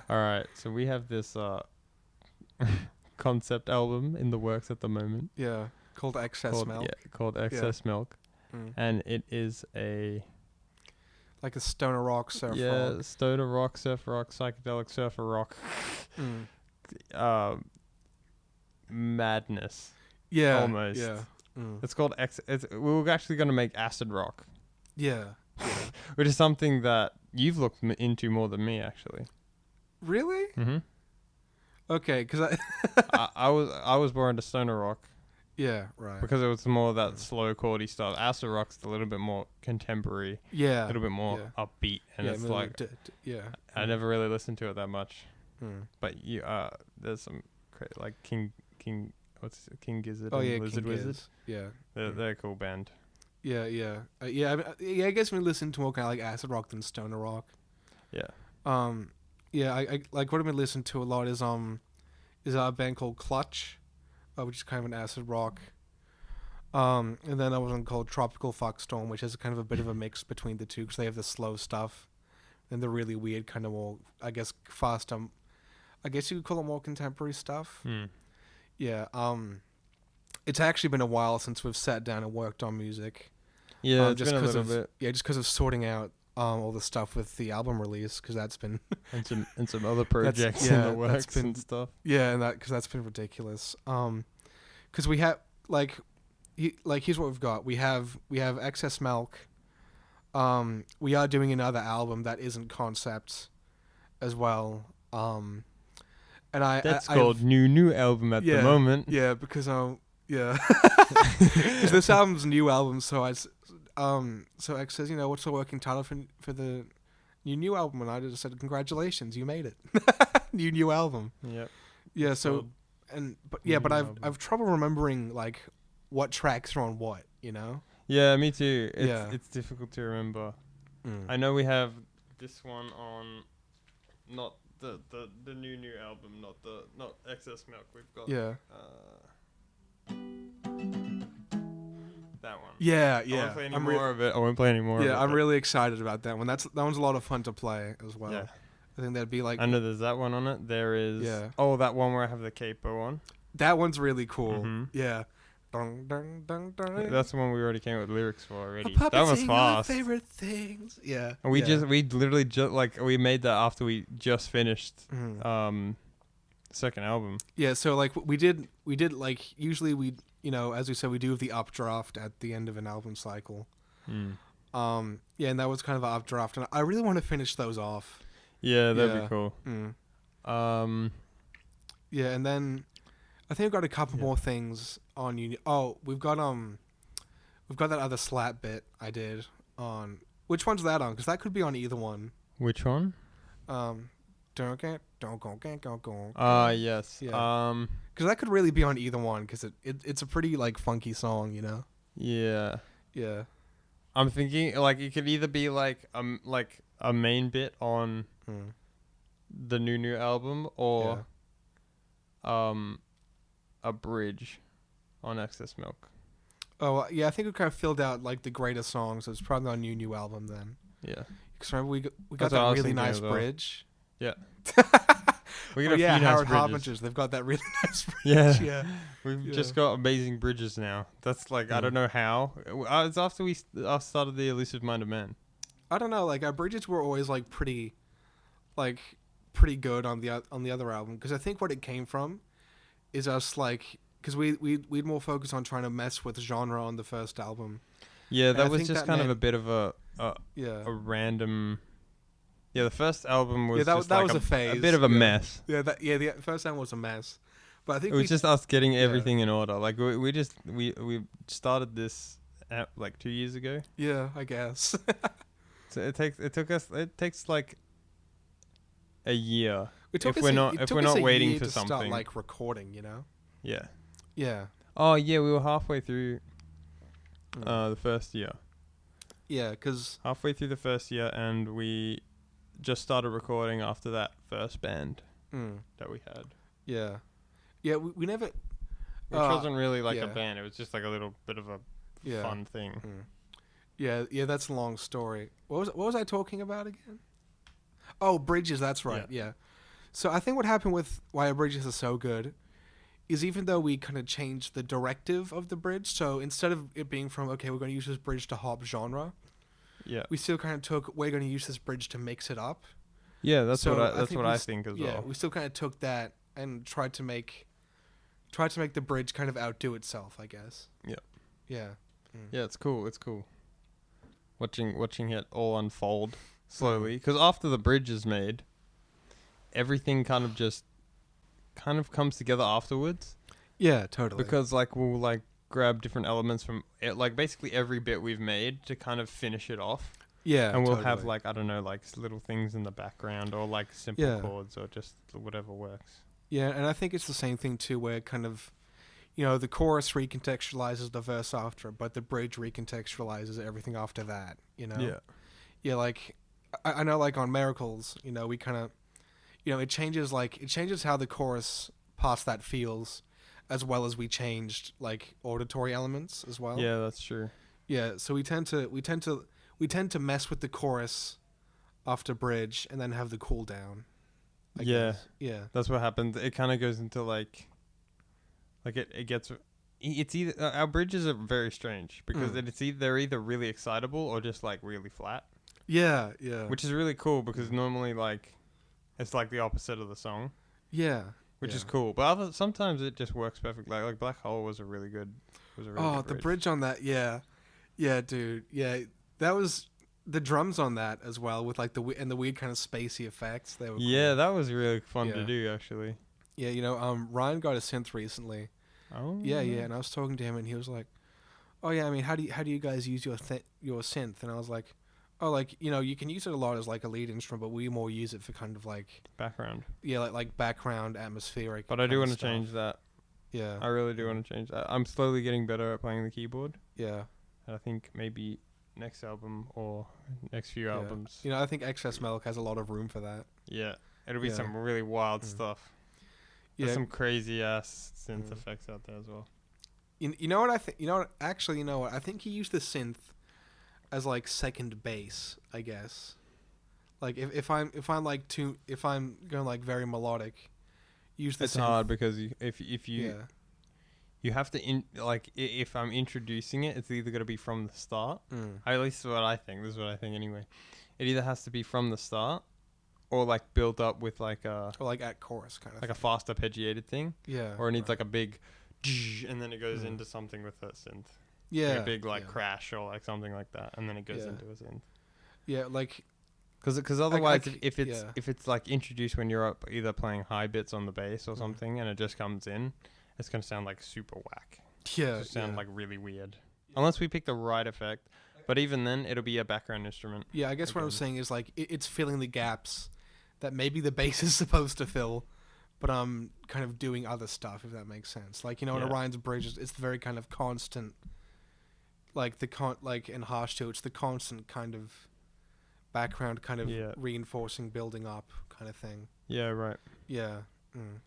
All right, so we have this concept album in the works at the moment Yeah, called Excess called Milk. called Excess Milk, and it is a Like a stoner rock surf rock. stoner rock, surf rock, psychedelic surfer rock, madness. Yeah, almost. Yeah, It's called we were actually going to make acid rock, yeah. which is something that you've looked into more than me, actually. Really? Mm-hmm. Okay, because I was more into stoner rock yeah, right. because it was more that slow chordy stuff. Acid rock's a little bit more contemporary, Yeah, a little bit more upbeat, and it's like I never really listened to it that much. But there's some like King Gizzard. Oh and yeah, Lizard King Wizard. Giz. Yeah, They're a cool band. yeah. I guess we listen to more kind of like acid rock than stoner rock. Yeah. Yeah. I like what I've been listening to a lot is a band called Clutch, which is kind of an acid rock. And then there was one called Tropical Fuckstorm, which is kind of a bit of a mix between the two because they have the slow stuff and the really weird kind of more, I guess, fast. I guess you could call it more contemporary stuff. Yeah. It's actually been a while since we've sat down and worked on music. Yeah, it's just been a 'cause little of, bit. Yeah, just because of sorting out all the stuff with the album release, because that's been and some other projects in the works and stuff. Yeah, and because that's been ridiculous. Because we have here's what we've got. We have Excess Milk. We are doing another album that isn't concept, as well. And That's called new album at the moment. Yeah, because Yeah. Because this album's a new album, so so X says, what's the working title for the new album? And I just said, congratulations, you made it. New album. Yep. Yeah. So, but album. I've trouble remembering like what tracks are on what. Yeah, me too. Yeah. It's difficult to remember. Mm. I know we have this one on, not the new album, not Excess Milk. We've got that one. Yeah. I won't play any more of it. I won't play any more. Yeah, of it, I'm really excited about that one. That one's a lot of fun to play as well. Yeah. I think that'd be like. I know there's that one on it. There is. Yeah. Oh, that one where I have the capo on. That one's really cool. Mm-hmm. Yeah. Dun, dun, dun, dun. That's the one we already came up with lyrics for already. That was fast. Favorite things. Yeah. And we literally just like we made that after we just finished second album. Yeah, so like we did like usually we as we said we do the updraft at the end of an album cycle. Yeah, and that was kind of an updraft, and I really want to finish those off. Yeah, that'd be cool. Yeah, and then I think I've got a couple more things on you. Oh, we've got that other slap bit I did on. Which one's that on? Because that could be on either one. Which one? Don't go. Yes. Yeah. Because that could really be on either one. Because it's a pretty like funky song, Yeah. Yeah. I'm thinking like it could either be like a main bit on the new album or a bridge on Excess Milk. Oh yeah, I think we kind of filled out like the greatest songs. So it's probably on new album then. Yeah. Because remember we got that really nice bridge. Yeah. We got Harrowed Harbingers. They've got that really nice bridge. Yeah. We've just got amazing bridges now. That's like I don't know how. It's after we started the Elusive Minded Man. I don't know. Like our bridges were always like pretty good on the other album. Because I think what it came from is us like because we'd more focus on trying to mess with genre on the first album. Yeah, that was just kind of a bit of a random. Yeah, the first album was that was like a phase. A bit of a mess. Yeah, the first album was a mess. But I think it was just us getting everything in order. Like we started this like 2 years ago. Yeah, I guess. So it takes like a year if we're not waiting for something. Start, like recording, Yeah. Yeah. Oh yeah, we were halfway through the first year. Yeah, because halfway through the first year, and we just started recording after that first band that we had. Yeah. Yeah, we never... Which wasn't really like a band. It was just like a little bit of a fun thing. Yeah, that's a long story. What was I talking about again? Oh, bridges, that's right, yeah. So I think what happened with why bridges are so good is even though we kind of changed the directive of the bridge, so instead of it being from, okay, we're going to use this bridge to hop genre, we still kind of took, we're going to use this bridge to mix it up. Yeah, that's what I think as well. Yeah, we still kind of took that and tried to make the bridge kind of outdo itself, I guess. Yeah. Yeah. Yeah, it's cool. It's cool. Watching it all unfold slowly, because after the bridge is made, everything kind of comes together afterwards. Yeah, totally. Because like we'll like grab different elements from it, like basically every bit we've made to kind of finish it off. Yeah, and we'll have like I don't know, like little things in the background or like simple chords or just whatever works. Yeah, and I think it's the same thing too, where kind of, the chorus recontextualizes the verse after, but the bridge recontextualizes everything after that. Yeah. Yeah, like I know, like on Miracles, we kind of, it changes how the chorus past that feels, as well as we changed like auditory elements as well. Yeah, that's true. Yeah, so we tend to mess with the chorus after bridge and then have the cool down. I guess. Yeah. That's what happens. It kind of goes into like it gets. It's either our bridges are very strange because they're either really excitable or just like really flat. Yeah, yeah. Which is really cool because normally like it's like the opposite of the song. Yeah. Which is cool, but sometimes it just works perfectly. Like Black Hole was a really good. Good bridge. The bridge on that, yeah, dude, yeah, that was the drums on that as well with like the weird kind of spacey effects. They were cool. Yeah, that was really fun to do actually. Yeah, Ryan got a synth recently. Oh. Yeah, and I was talking to him, and he was like, "Oh yeah, I mean, how do you guys use your synth?" And I was like, "Oh, like you can use it a lot as like a lead instrument, but we more use it for kind of like Background. like background atmospheric." But I do kind want of to change stuff. that. Yeah, I really do want to change that. I'm slowly getting better at playing the keyboard. yeah, And I think maybe next album or next few yeah. albums. I think Excess Milk has a lot of room for that. Yeah. It'll be Yeah. some really wild Mm. stuff. Yeah, There's some crazy ass synth Mm. effects out there as well. you know what I think? Actually, you know what? I think he used the synth as like second bass, I guess. Like if I'm going like very melodic, use the It's synth. hard because if you Yeah. you have to if I'm introducing it, it's either got to be from the start. Mm. At least what I think. This is what I think anyway. It either has to be from the start, or like built up with like a Or like at chorus kind of like a thing. fast arpeggiated thing, Yeah. or it needs right. like a big, and then it goes Mm. into something with a synth. yeah, Like a big like yeah. crash or like something like that, and then it goes Yeah. into a synth. Yeah, like Because otherwise, I if it's like introduced when you're up either playing high bits on the bass or Mm. something, and it just comes in, it's gonna sound like super whack. yeah, Just sound yeah. like really weird. Unless we pick the right effect, but even then, it'll be a background instrument. Yeah, I guess what I'm Again. saying is like it's filling the gaps that maybe the bass is supposed to fill, but I'm kind of doing other stuff, if that makes sense. Like in Yeah. Orion's Bridge, it's the very kind of constant, like like in Harsh too, it's the constant kind of background, kind of Yeah. reinforcing, building up, kind of thing. Yeah, right. Yeah. Mm.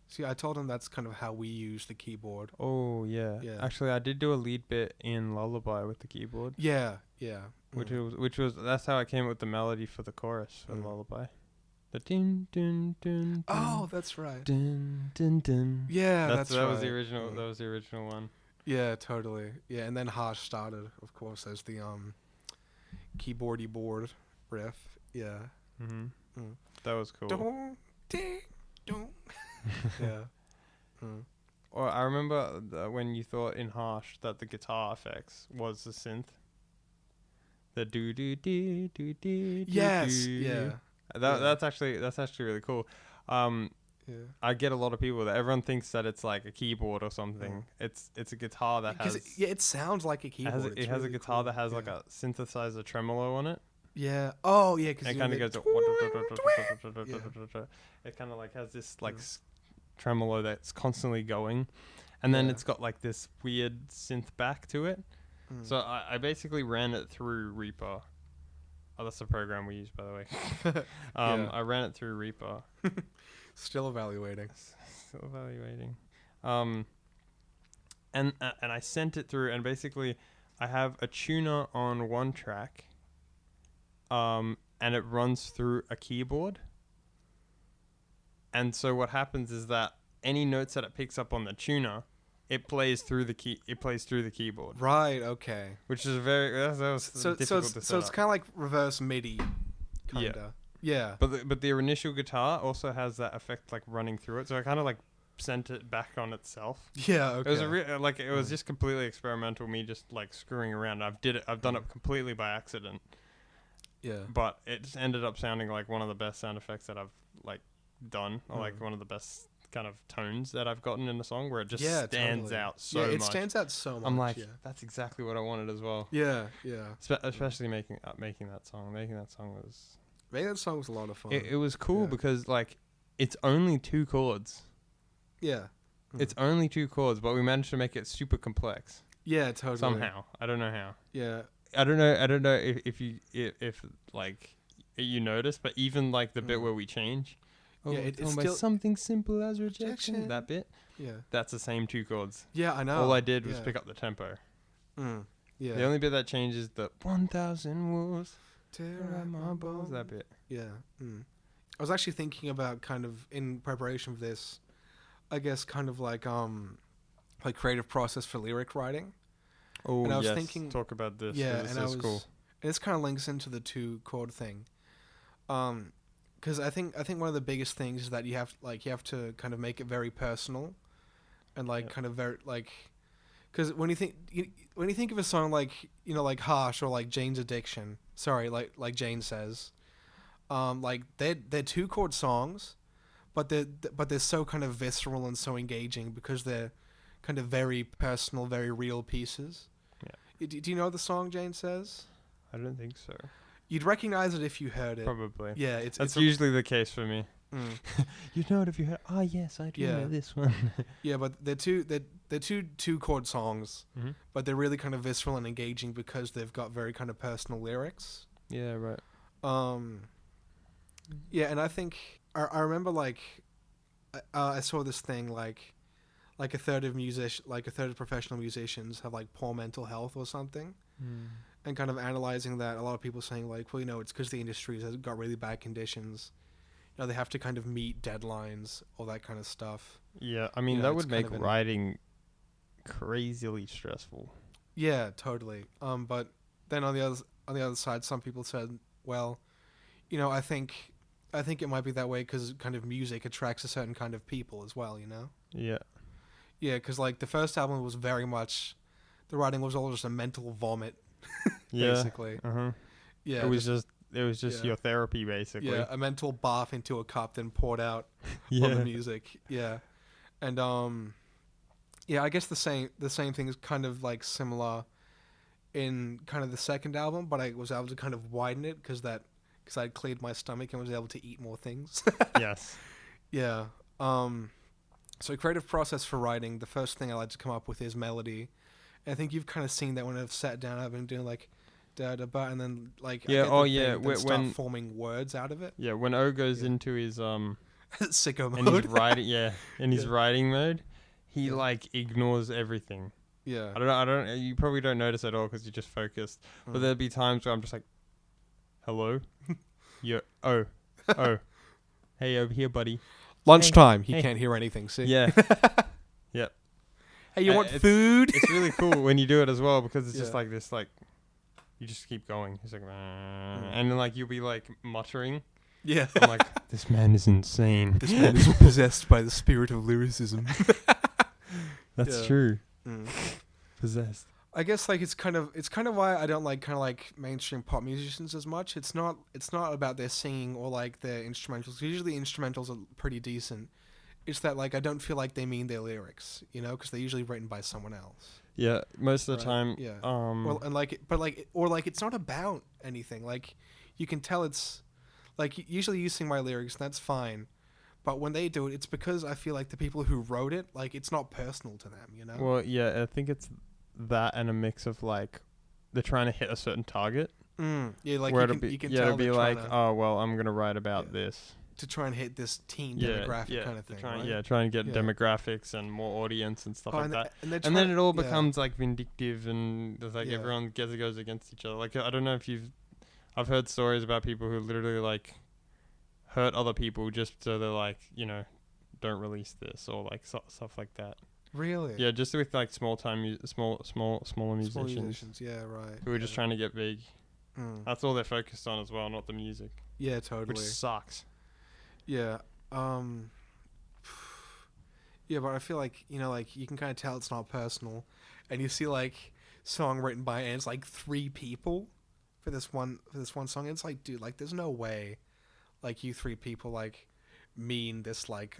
See, I told him that's kind of how we use the keyboard. Oh yeah. Yeah. Actually, I did do a lead bit in Lullaby with the keyboard, Yeah, yeah. which was that's how I came up with the melody for the chorus for Mm. Lullaby. The dun dun dun. Oh, that's right. Dun dun dun. Yeah, that that's was the right. original. Mm. That was the original one. Yeah, totally. Yeah, and then Harsh started, of course, as the keyboardy board riff. Yeah. Mm-hmm. Mm. That was cool. Don't, ding, don't. Yeah. Mm. Or I remember when you thought in Harsh that the guitar effects was the synth. The do do do do do. Yes. do. Yeah. That Yeah. that's actually really cool. Yeah. I get a lot of people that everyone thinks that it's like a keyboard or something. It's a guitar that Because has it sounds like a keyboard. it It's has a really guitar cool. that has yeah. like a synthesizer tremolo on it. Yeah. Oh, yeah. Because And it kind of goes. Yeah. It kind of like has this like Mm. tremolo that's constantly going, and then Yeah. it's got like this weird synth back to it. Mm. So I basically ran it through Reaper. Oh, that's the program we use, by the way. Yeah. I ran it through Reaper. Still evaluating. Still evaluating. And I sent it through, and basically I have a tuner on one track, and it runs through a keyboard. And so what happens is that any notes that it picks up on the tuner, it plays through the keyboard, Right. Okay. which is that was difficult to set it's up. kind of like reverse MIDI. Kinda. Yeah. But the initial guitar also has that effect like running through it, so I kind of like sent it back on itself. Yeah. Okay. It was it was just completely experimental, me just like screwing around. I've done it completely by accident, Yeah. but it just ended up sounding like one of the best sound effects that I've like done, or like one of the best kind of tones that I've gotten in a song, where it just stands totally. out so Yeah, it much. stands out so much. I'm like, yeah. that's exactly what I wanted as well. Yeah. Yeah. Especially making that song. Making that song was Maybe that song was a lot of fun. it was cool Yeah. because like it's only 2 chords. Yeah. Mm. It's only 2 chords, but we managed to make it super complex Yeah. Totally. somehow. I don't know how. Yeah. I don't know if like you notice, but even like the bit where we change. Oh, Yeah, it's by still- something simple as rejection. Rejection. That bit. Yeah. That's the same 2 chords. Yeah. I know. All I did was yeah. pick up the tempo. Mm. Yeah. The only bit that changes the 1,000 wolves. Tear At at my balls. That bit. Yeah. Mm. I was actually thinking about kind of in preparation for this, I guess kind of like creative process for lyric writing. Oh, And I was yes. thinking- Talk about this. Yeah, This and I is was cool. and this kind of links into the 2 chord thing. Because I think one of the biggest things is that you have to kind of make it very personal, and like Yeah. kind of very like, because when you think of a song like like Harsh or like Jane's Addiction, like Jane says, like they're 2 chord songs, but they're so kind of visceral and so engaging because they're kind of very personal, very real pieces. Yeah. Do you know what the song Jane says? I don't think so. You'd recognize it if you heard it. Probably. Yeah, That's usually the case for me. You know it if you heard. Oh yes, I do know this one. Yeah, but they're two chord songs, but they're really kind of visceral and engaging because they've got very kind of personal lyrics. Yeah, right. Yeah, and I think I remember like I saw this thing like a third of professional musicians have like poor mental health or something. And kind of analyzing that, a lot of people saying like, well, it's because the industry has got really bad conditions. They have to kind of meet deadlines, all that kind of stuff. Yeah, I mean that would make writing crazily stressful. Yeah, totally. But then on the other side, some people said, well, I think it might be that way because kind of music attracts a certain kind of people as well. Yeah. Yeah, because like the first album was very much, the writing was all just a mental vomit. Basically. Yeah. It was just your therapy, basically. Yeah, a mental bath into a cup, then poured out on the music. Yeah, and yeah, I guess the same thing is kind of like similar in kind of the second album, but I was able to kind of widen it because I cleared my stomach and was able to eat more things. Yes. Yeah. So creative process for writing, the first thing I like to come up with is melody. And I think you've kind of seen that when I've sat down, I've been doing like da da ba, and then like start forming words out of it. Yeah, when O goes into his sicko mode, and he's writing, in his writing mode, he like ignores everything. Yeah, I don't. You probably don't notice at all because you're just focused. But there'll be times where I'm just like, "Hello, yeah, oh, hey, over here, buddy." Lunchtime, he can't hear anything. See? Yeah. Yep. Hey, you want food? It's really cool when you do it as well because it's just like this, like you just keep going. It's like, and then like you'll be like muttering. Yeah. I'm like, this man is insane. This man is possessed by the spirit of lyricism. That's true. Possessed. I guess like it's kind of why I don't like mainstream pop musicians as much. It's not about their singing or like their instrumentals. Usually instrumentals are pretty decent. It's that like I don't feel like they mean their lyrics, because they're usually written by someone else. Yeah, most of the time. Yeah. Well, and it's not about anything. Like you can tell it's like usually you sing my lyrics, and that's fine. But when they do it, it's because I feel like the people who wrote it, like it's not personal to them, Well, yeah, I think it's that and a mix of like they're trying to hit a certain target. Yeah, like you can tell it'll be like, oh well, I'm gonna write about this to try and hit this teen demographic kind of thing. Try and get demographics and more audience and stuff like that. And then it all becomes like vindictive and there's like everyone goes against each other. Like I don't know if I've heard stories about people who literally like hurt other people just so they're like, don't release this or like stuff like that. Really? Yeah, just with like smaller musicians. Yeah, right. Who are just trying to get big. That's all they're focused on as well, not the music. Yeah, totally. Which sucks. Yeah. Yeah, but I feel like, like you can kind of tell it's not personal. And you see like song written by, and it's like 3 people for this one song. And it's like, dude, like there's no way like you 3 people like mean this like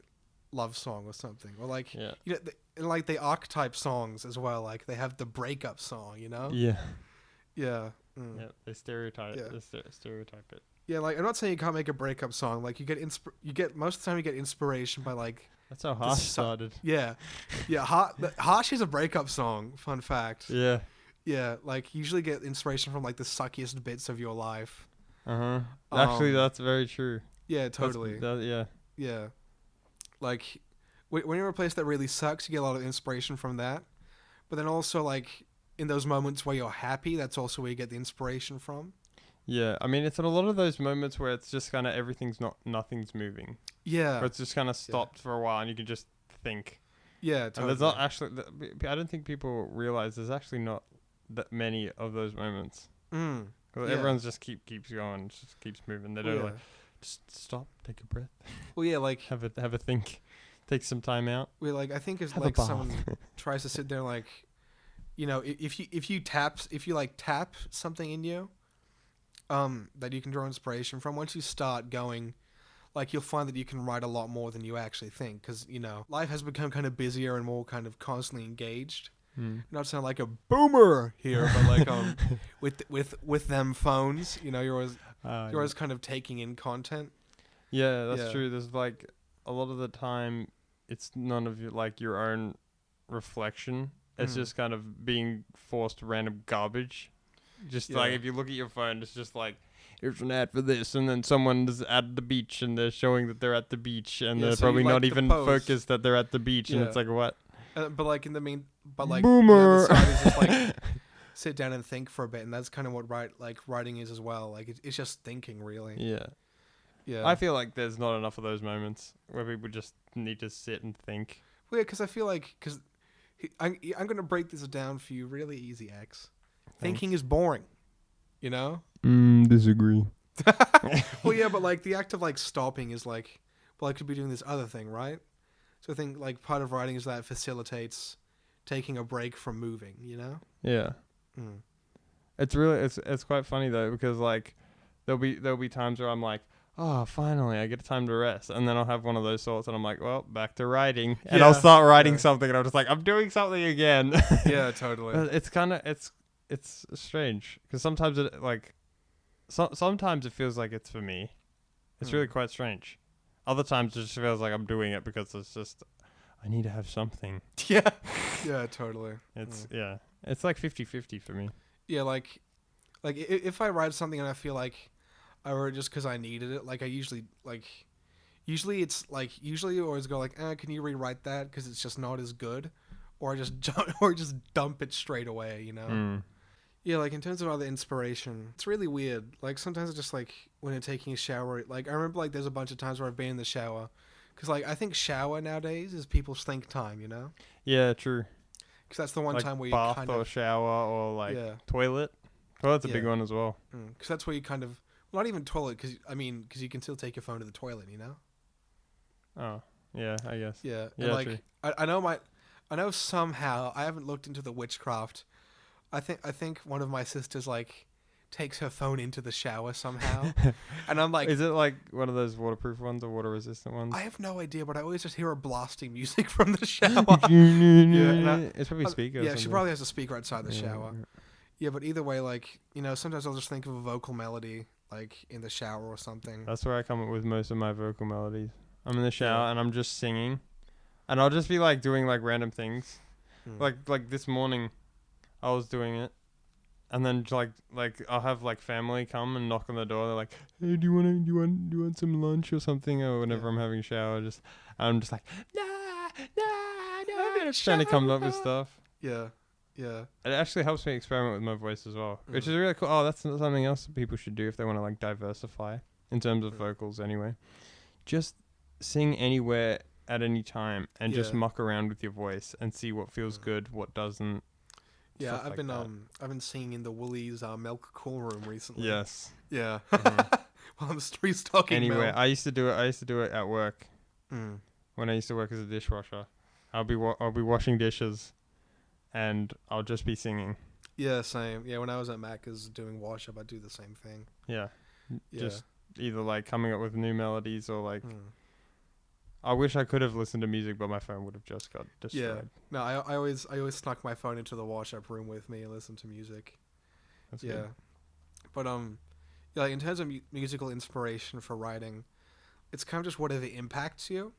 love song or something. Or like, and like they archetype songs as well. Like they have the breakup song, Yeah. Yeah. Yeah, they stereotype stereotype it. Yeah, like I'm not saying you can't make a breakup song. Like you get most of the time you get inspiration by like. That's how Harsh started. Yeah, Harsh is a breakup song. Fun fact. Yeah. Yeah, like you usually get inspiration from like the suckiest bits of your life. Actually, that's very true. Yeah, totally. Yeah. Like when you're in a place that really sucks, you get a lot of inspiration from that. But then also like in those moments where you're happy, that's also where you get the inspiration from. Yeah, I mean, it's in a lot of those moments where it's just kind of nothing's moving. Yeah. Or it's just kind of stopped for a while and you can just think. Yeah, totally. And there's not actually, I don't think people realize there's actually not that many of those moments. Because everyone's just keeps going, just keeps moving. They don't like, just stop, take a breath. Well, yeah, like. have a think, take some time out. Well, like, I think it's like someone tries to sit there like, if you tap something in you, that you can draw inspiration from. Once you start going, like you'll find that you can write a lot more than you actually think, because life has become kind of busier and more kind of constantly engaged. Not sound like a boomer here, but like with them phones, you're always kind of taking in content. Yeah, that's true. There's like a lot of the time, it's none of your own reflection. It's just kind of being forced random garbage. Just like if you look at your phone, it's just like, here's an ad for this, and then someone's at the beach and they're showing that they're at the beach, and they're probably not even focused that they're at the beach, and it's like, what? But like Boomer. The other side is just like sit down and think for a bit, and that's kind of what writing is as well. Like it's just thinking, really. Yeah. I feel like there's not enough of those moments where people just need to sit and think. Well, yeah, because I feel like I'm gonna break this down for you really easy, X. Thinking is boring, Disagree. Well, yeah, but like the act of like stopping is like, well, I could be doing this other thing, right? So I think like part of writing is that it facilitates taking a break from moving, Yeah. It's really it's quite funny though, because like there'll be times where I'm like, oh, finally I get time to rest, and then I'll have one of those thoughts and I'm like, well, back to writing, and I'll start writing something, and I'm just like, I'm doing something again. Yeah, totally. But it's kind of it's strange, because sometimes it like sometimes it feels like it's for me. It's really quite strange. Other times it just feels like I'm doing it because it's just, I need to have something. Yeah. Yeah, totally. It's it's like 50-50 for me. Yeah, like if I write something and I feel like I wrote it just because I needed it, like I usually you always go like, can you rewrite that because it's just not as good, or just dump it straight away, Yeah, like in terms of other inspiration, it's really weird. Like sometimes it's just like when you're taking a shower, like I remember like there's a bunch of times where I've been in the shower, because like I think shower nowadays is people's think time, Yeah, true. Because that's the one like time where you bath kind or of shower or like toilet. Toilet's a big one as well. Because that's where you kind of, well, not even toilet, because you can still take your phone to the toilet, Oh, yeah, I guess. Yeah, Yeah, and like true. I know somehow, I haven't looked into the witchcraft. I think one of my sisters like takes her phone into the shower somehow, and I'm like, is it like one of those waterproof ones or water resistant ones? I have no idea, but I always just hear her blasting music from the shower. It's probably speaker. Yeah, she probably has a speaker outside the shower. Yeah, but either way, like sometimes I'll just think of a vocal melody like in the shower or something. That's where I come up with most of my vocal melodies. I'm in the shower and I'm just singing, and I'll just be like doing like random things, like this morning. I was doing it, and then like I'll have like family come and knock on the door. They're like, "Hey, do you want some lunch or something?" Or whenever I'm having a shower, I'm just like, nah, just trying to come up with stuff. Yeah. It actually helps me experiment with my voice as well, which is really cool. Oh, that's something else that people should do if they want to like diversify in terms of vocals. Anyway, just sing anywhere at any time and just muck around with your voice and see what feels good, what doesn't. Yeah, I've been singing in the Woolies milk cool room recently. Yes. Yeah. Well, I'm restocking anyway, milk. I used to do it at work. When I used to work as a dishwasher. I'll be washing dishes, and I'll just be singing. Yeah, same. Yeah, when I was at Macca's doing wash up, I'd do the same thing. Yeah. Just either like coming up with new melodies or like. I wish I could have listened to music, but my phone would have just got destroyed. Yeah. No, I always snuck my phone into the wash-up room with me and listened to music. That's good. But like in terms of musical inspiration for writing, it's kind of just whatever impacts you,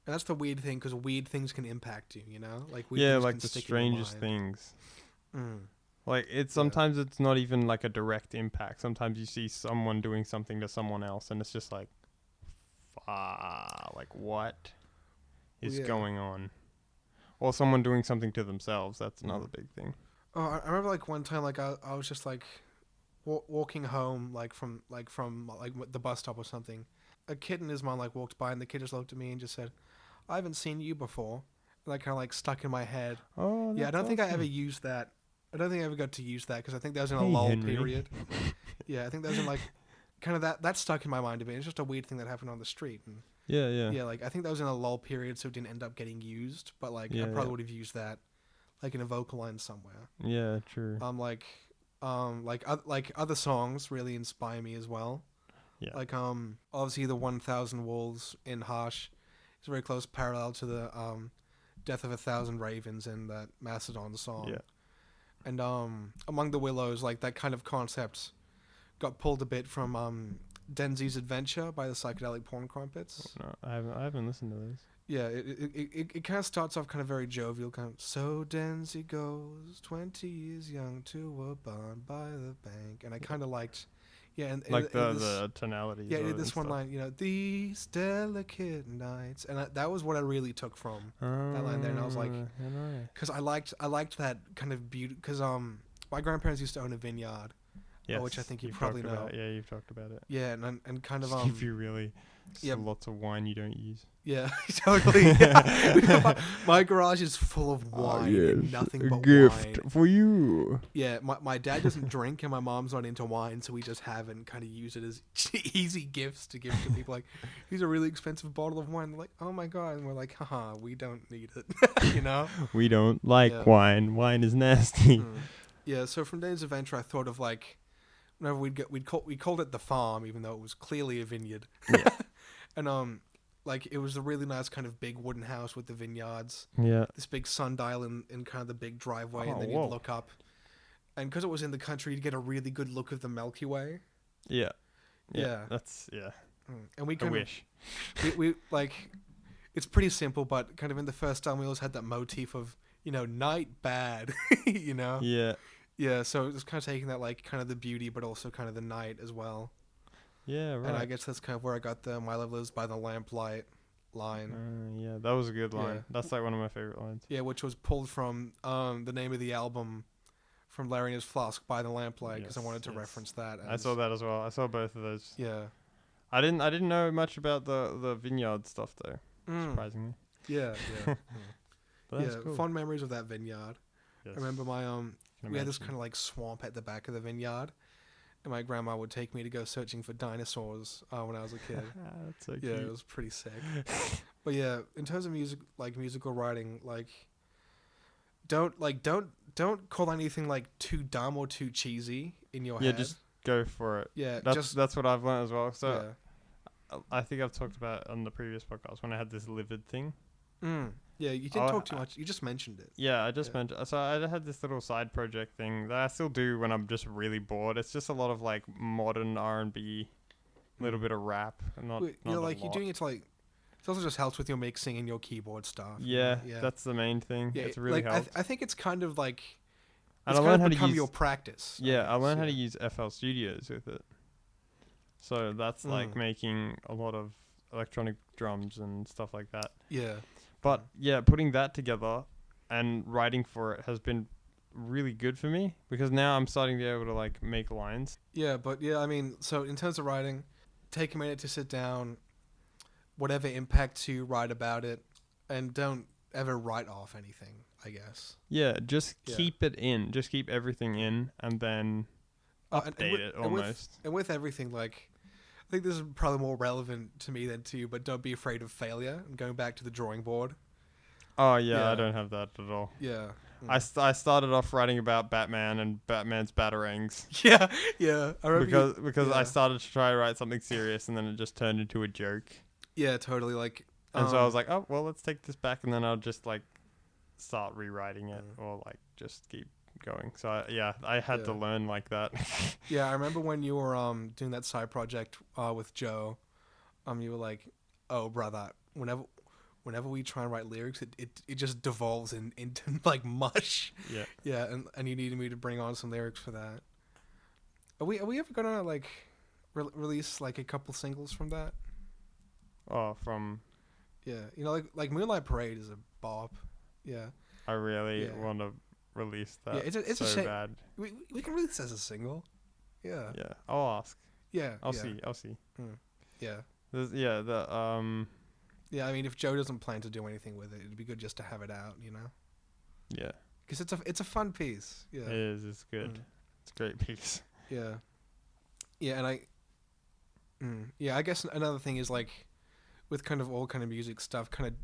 and that's the weird thing, because weird things can impact you. Like weird things like can the stick strangest in your mind. things. Like sometimes it's not even like a direct impact. Sometimes you see someone doing something to someone else, and it's just like. Like what is going on? Or someone doing something to themselves. That's another big thing. Oh, I remember like one time, like I was just like walking home, like from the bus stop or something. A kid and his mom like walked by, and the kid just looked at me and just said, "I haven't seen you before." And that kind of like stuck in my head. Oh, yeah. I don't think I ever used that. I don't think I ever got to use that, because I think that was in a lull period. Yeah, I think that was in like. Kind of that stuck in my mind a bit. It's just a weird thing that happened on the street. And yeah, like I think that was in a lull period, so it didn't end up getting used. But like I probably would have used that, like in a vocal line somewhere. Yeah, true. Like other songs really inspire me as well. Yeah. Like obviously the 1,000 Wolves in Harsh is a very close parallel to the Death of 1,000 Ravens in that Macedon song. Yeah. And Among the Willows, like that kind of concept got pulled a bit from Denzi's Adventure by the Psychedelic Porn Crumpets. No, I haven't listened to this. Yeah, it kind of starts off kind of very jovial, kind of, so Denzi goes 20 years young to a barn by the bank. And I kind of liked, yeah. And Like this, the tonalities. yeah, of it this and one stuff. line, these delicate nights. And that was what I really took from that line there. And I was like, because I liked that kind of beauty, because my grandparents used to own a vineyard. Yes, Which I think you you've probably talked know. about. Yeah, you've talked about it. Yeah, and kind of If you really, yeah. lots of wine you don't use. Yeah, totally. Yeah. My garage is full of wine, and nothing but wine. For you. Yeah, my dad doesn't drink, and my mom's not into wine, so we just have it and kind of use it as easy gifts to give to people. Like, here's a really expensive bottle of wine. They're like, oh my god, and we're like, haha, we don't need it. You know? We don't like wine. Wine is nasty. Yeah. So from Dave's Adventure, I thought of like, whenever we called it the farm, even though it was clearly a vineyard. Yeah. And like it was a really nice kind of big wooden house with the vineyards. Yeah. This big sundial in kind of the big driveway, and then whoa. you'd look up, and because it was in the country, you'd get a really good look of the Milky Way. Yeah. Yeah. That's And we I kind wish. of we like, it's pretty simple, but kind of in the first time we always had that motif of night bad, Yeah. Yeah, so it was kind of taking that like kind of the beauty, but also kind of the night as well. Yeah, right. And I guess that's kind of where I got the "My love lives by the lamplight" line. Yeah, that was a good line. Yeah. That's like one of my favorite lines. Yeah, which was pulled from the name of the album, from Larry and His Flask by the Lamplight, because I wanted to reference that. I saw that as well. I saw both of those. Yeah. I didn't know much about the vineyard stuff though. Surprisingly. Yeah. But that's cool. Fond memories of that vineyard. Yes. I remember we had this kind of like swamp at the back of the vineyard, and my grandma would take me to go searching for dinosaurs when I was a kid. That's so Yeah, cute. it was pretty sick. But yeah, in terms of musical writing, like don't call anything like too dumb or too cheesy in your head. Yeah, just go for it. Yeah, that's what I've learned as well. So yeah. I think I've talked about on the previous podcast when I had this livid thing. Yeah, you didn't talk too much. You just mentioned it. Yeah, I just mentioned. So I had this little side project thing that I still do when I'm just really bored. It's just a lot of like modern R&B, a little bit of rap, and not like you're doing it to like. It also just helps with your mixing and your keyboard stuff. Yeah, that's the main thing. Yeah, it's really helped. I think it's kind of like. And I learned how to become use your practice. Yeah, I learned how to use FL Studios with it. So that's like making a lot of electronic drums and stuff like that. Yeah. But yeah, putting that together and writing for it has been really good for me because now I'm starting to be able to like make lines. Yeah, but yeah, I mean, so in terms of writing, take a minute to sit down, whatever impacts you, write about it, and don't ever write off anything, I guess. Yeah, just keep it in. Just keep everything in and then update it almost. And with everything, like, I think this is probably more relevant to me than to you, but don't be afraid of failure and going back to the drawing board. Oh, yeah. I don't have that at all. Yeah. I started off writing about Batman and Batman's batarangs. Yeah. I remember because I started to try to write something serious and then it just turned into a joke. Yeah, totally. Like, and so I was like, oh, well, let's take this back and then I'll just like start rewriting it or like just keep going. So I had to learn like that. Yeah, I remember when you were doing that side project with Joe, you were like, oh brother, whenever we try and write lyrics, it just devolves into like mush. Yeah, and you needed me to bring on some lyrics for that. Are we ever gonna like release like a couple singles from that? Oh, from like Moonlight Parade is a bop. Yeah, I really want to release that. Yeah, it's so a shame. bad. We can release as a single. Yeah. Yeah, I'll ask. Yeah, I'll see. Yeah. Yeah, I mean, if Joe doesn't plan to do anything with it, it'd be good just to have it out, you know. Yeah. Because it's a fun piece. Yeah. It is. It's good. It's a great piece. Yeah. Yeah, and I guess another thing is like, with kind of all kind of music stuff, kind of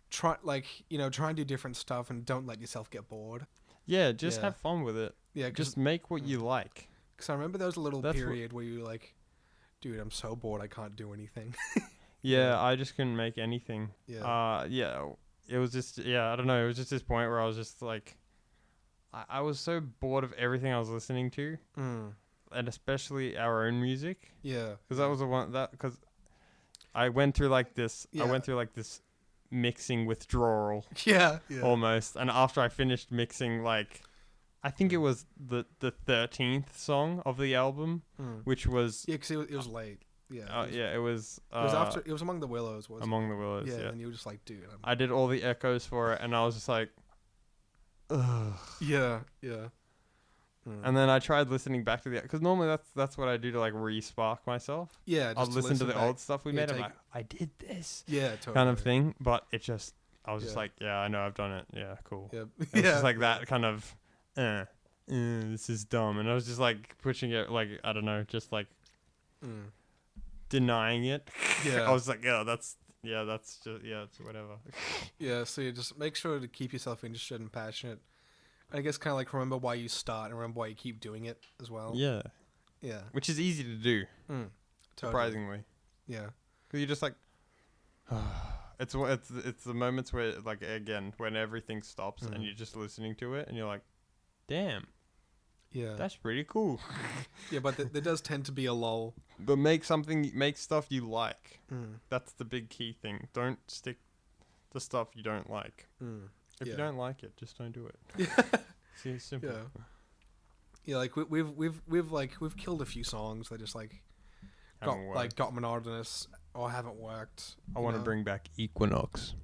try and do different stuff and don't let yourself get bored. Yeah, just have fun with it. Yeah, just make what you like. Because I remember there was a little period where you like, dude, I'm so bored I can't do anything. Yeah, Yeah. I just couldn't make anything. Yeah, it was just, I don't know. It was just this point where I was just like, I was so bored of everything I was listening to, Mm. and especially our own music, Yeah. because that was the one because I went through like this. Yeah. I went through like this mixing withdrawal Yeah. Yeah. almost, and after I finished mixing, like, I think it was the 13th song of the album, Mm. which was Yeah, because it was late. Yeah. it was It was after. It was Among the Willows, wasn't Among it? the Willows. Yeah, Yeah, and you were just like, dude. I did all the echoes for it, and I was just like, ugh. Yeah. Yeah. Mm. And then I tried listening back to the, because normally that's what I do to like re-spark myself. Yeah. I'll Just listen to the back. old stuff we Yeah, made. I'm take- like, I did this Yeah. Totally. kind of thing, but it just, I was just Yeah. like, yeah, I know I've done it. Yeah, cool. Yeah. It was just like that kind of, this is dumb, and I was just like pushing it, like, I don't know, just like Mm. denying it. Yeah. I was like, that's just, it's whatever. Yeah, so you just make sure to keep yourself interested and passionate. I guess kind of like remember why you start and remember why you keep doing it as well. Yeah, Yeah. which is easy to do, Mm. Totally. surprisingly. Yeah. Because you're just like, it's the moments where, like, again, when everything stops and you're just listening to it and you're like, damn, Yeah. that's pretty cool. Yeah, but there does tend to be a lull. But make stuff you like. Mm. That's the big key thing. Don't stick to stuff you don't like. Mm. If Yeah. you don't like it, just don't do it. Yeah. See, it's simple. Yeah. Yeah, like we've killed a few songs that just like got monotonous or haven't worked. I want to bring back Equinox.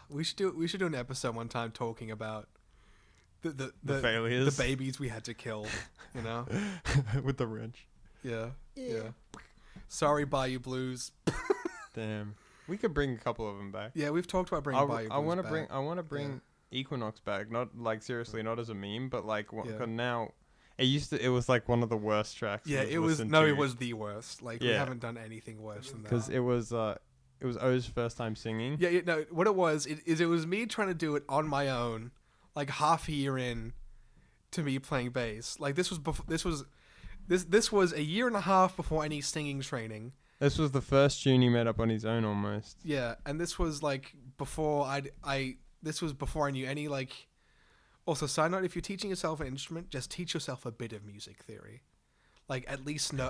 We should do an episode one time talking about the failures, the babies we had to kill. You know, with the wrench. yeah. Sorry, Bayou Blues. Damn, we could bring a couple of them back. Yeah, we've talked about bringing Bayou Blues I want to back. bring. I want to bring Equinox back. Not like seriously, not as a meme, but like cause now. It was like one of the worst tracks. Yeah, it was. No, it was the worst. Like we haven't done anything worse than that. Because it was O's first time singing. Yeah, no. What it was me trying to do it on my own, like half a year in to me playing bass. Like this was a year and a half before any singing training. This was the first tune he made up on his own almost. Yeah, and this was like before this was before I knew any like. Also, side note: if you're teaching yourself an instrument, just teach yourself a bit of music theory. Like at least know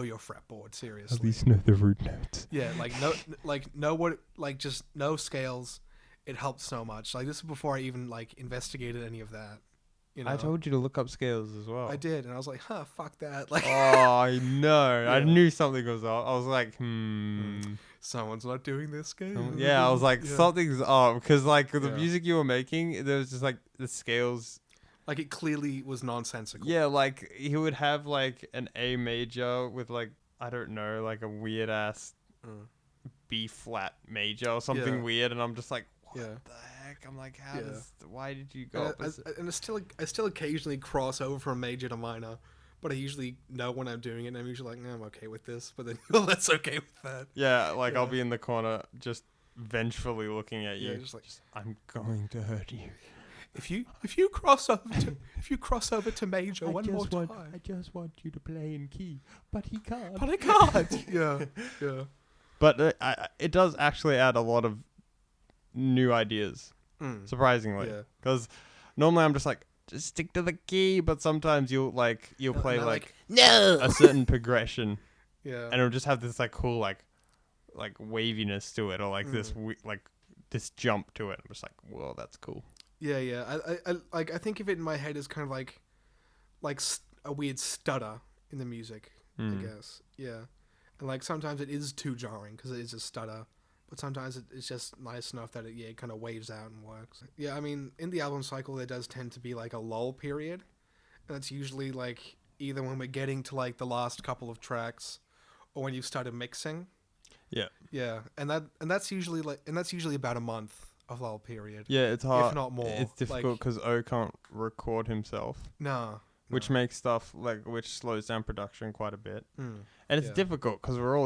your fretboard. Seriously. At least know the root notes. Yeah, just know scales. It helps so much. Like this is before I even like investigated any of that. You know? I told you to look up scales as well. I did, and I was like, fuck that. Like, oh, I know. Yeah. I knew something was up. I was like, someone's not doing this scale. Yeah, I was like, something's up. Because, like, the Yeah. music you were making, there was just, like, the scales. Like, it clearly was nonsensical. Yeah, like, he would have, like, an A major with, like, I don't know, like, a weird-ass B flat major or something weird. And I'm just like, what the heck? I'm like, why did you go up? And I still occasionally cross over from major to minor. But I usually know when I'm doing it, and I'm usually like, I'm okay with this. But then that's okay with that. Yeah, like I'll be in the corner just vengefully looking at you. Yeah, just like, I'm going to hurt you. If you cross over to major one more time. I just want you to play in key, but he can't. But I can't. yeah. But it does actually add a lot of new ideas, surprisingly. Yeah. Because normally I'm just like, just stick to the key, but sometimes you'll play like no a certain progression, and it'll just have this like cool like waviness to it, or like this jump to it. I'm just like, whoa, that's cool. Yeah. I think of it in my head as kind of like a weird stutter in the music, I guess. Yeah, and like sometimes it is too jarring because it is a stutter. But sometimes it's just nice enough that it kind of waves out and works. Yeah, I mean, in the album cycle, there does tend to be like a lull period. And that's usually like either when we're getting to like the last couple of tracks or when you've started mixing. Yeah. Yeah, and that's usually about a month of lull period. Yeah, it's hard. If not more. It's difficult because O can't record himself. No. Which makes stuff which slows down production quite a bit. And it's Yeah. difficult because we're all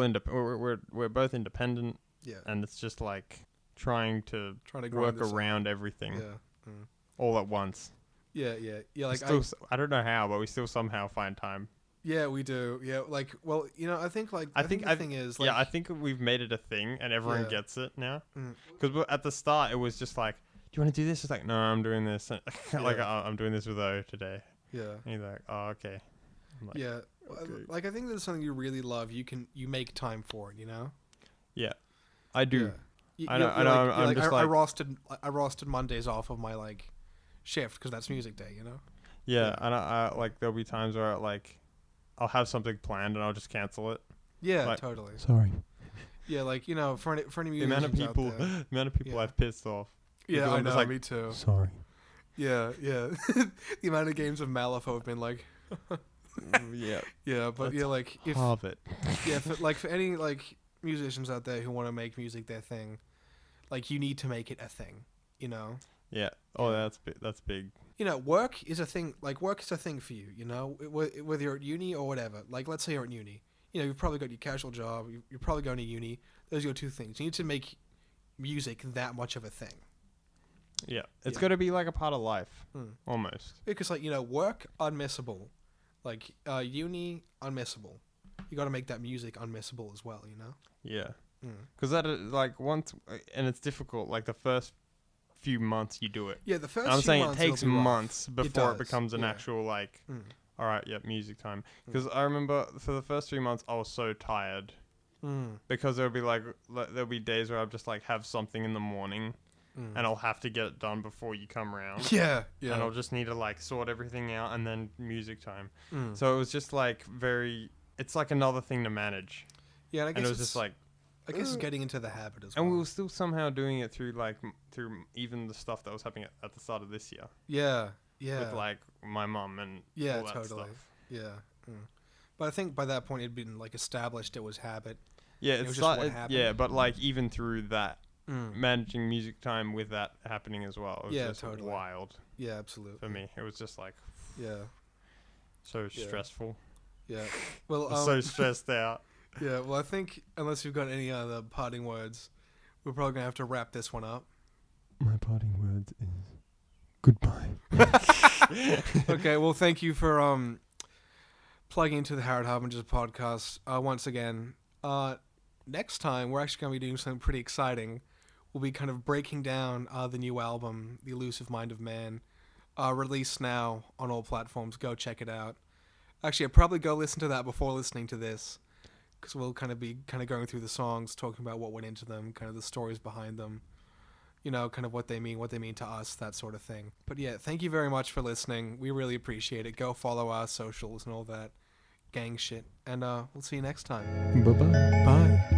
we're both independent. Yeah. And it's just like trying to grind work this around everything Yeah. all at once. Yeah. Like I don't know how, but we still somehow find time. Yeah, we do. Yeah, like, well, I think like I I think think the thing is like, yeah, I think we've made it a thing and everyone Yeah. gets it now. Mm. Because at the start it was just like, do you want to do this? It's like, no, I'm doing this. Like Yeah. I'm doing this with O today. Yeah. And he's like, oh, okay. I'm like, Yeah. okay. Like I think there's something you really love. You make time for it. Yeah, I do. Yeah. I know. I'm just I like, I rostered Mondays off of my like shift because that's music day. yeah, Yeah. and I like there'll be times where like I'll have something planned and I'll just cancel it. Yeah, Like, totally. sorry. Yeah, like for any The amount musicians of people, out there. the amount of people Yeah. I've pissed off. Yeah, Because I I'm just know. like, Me too. sorry. Yeah, yeah. The amount of games of Malifaux have been like. Yeah. Yeah, but Let's like if halve it. yeah, for any like musicians out there who want to make music their thing, like you need to make it a thing. Yeah. Oh, Yeah. that's big. Work is a thing. Like work is a thing for you. Whether you're at uni or whatever. Like let's say you're at uni. You've probably got your casual job. You're probably going to uni. Those are your two things. You need to make music that much of a thing. Yeah. It's Yeah. got to be like a part of life, Hmm. almost. Because work unmissable, like uni unmissable. You got to make that music unmissable as well. Yeah. Mm. Because that like once, and it's difficult. Like the first few months you do it. Yeah, the first. And I'm few saying it months takes it'll be rough. months before it does, becomes an yeah. actual like. Mm. All right, yeah, music time. Because I remember for the first 3 months I was so tired Mm. because there'll be there'll be days where I'll just like have something in the morning Mm. and I'll have to get it done before you come around. Yeah, And yeah. I'll just need to like sort everything out and then music time. Mm. So it was just like it's like another thing to manage. Yeah, and I guess And it was just like, I guess it's getting into the habit as well. and we were still somehow doing it through through even the stuff that was happening at the start of this year Yeah, yeah. with like my mum and Yeah, all that totally. stuff. Yeah. Mm. But I think by that point it'd been like established it was habit. Yeah, It was it's just what like happened. yeah, but like even through that, Mm. managing music time with that happening as well, it was Yeah, just totally. wild Yeah, absolutely. for me. It was just like Yeah. so Yeah. stressful. Yeah. I Well, was so stressed out. yeah, well I think unless you've got any other parting words, we're probably going to have to wrap this one up. My parting words is goodbye. Okay, well thank you for plugging into the Harrowed Harbingers podcast once again. Next time we're actually going to be doing something pretty exciting. We'll be kind of breaking down the new album, The Elusive Mind of Man, released now on all platforms. Go check it out. Actually, I'd probably go listen to that before listening to this, because we'll kind of be going through the songs, talking about what went into them, kind of the stories behind them, kind of what they mean to us, that sort of thing. But yeah, thank you very much for listening. We really appreciate it. Go follow our socials and all that gang shit. And we'll see you next time. Bye-bye. Bye.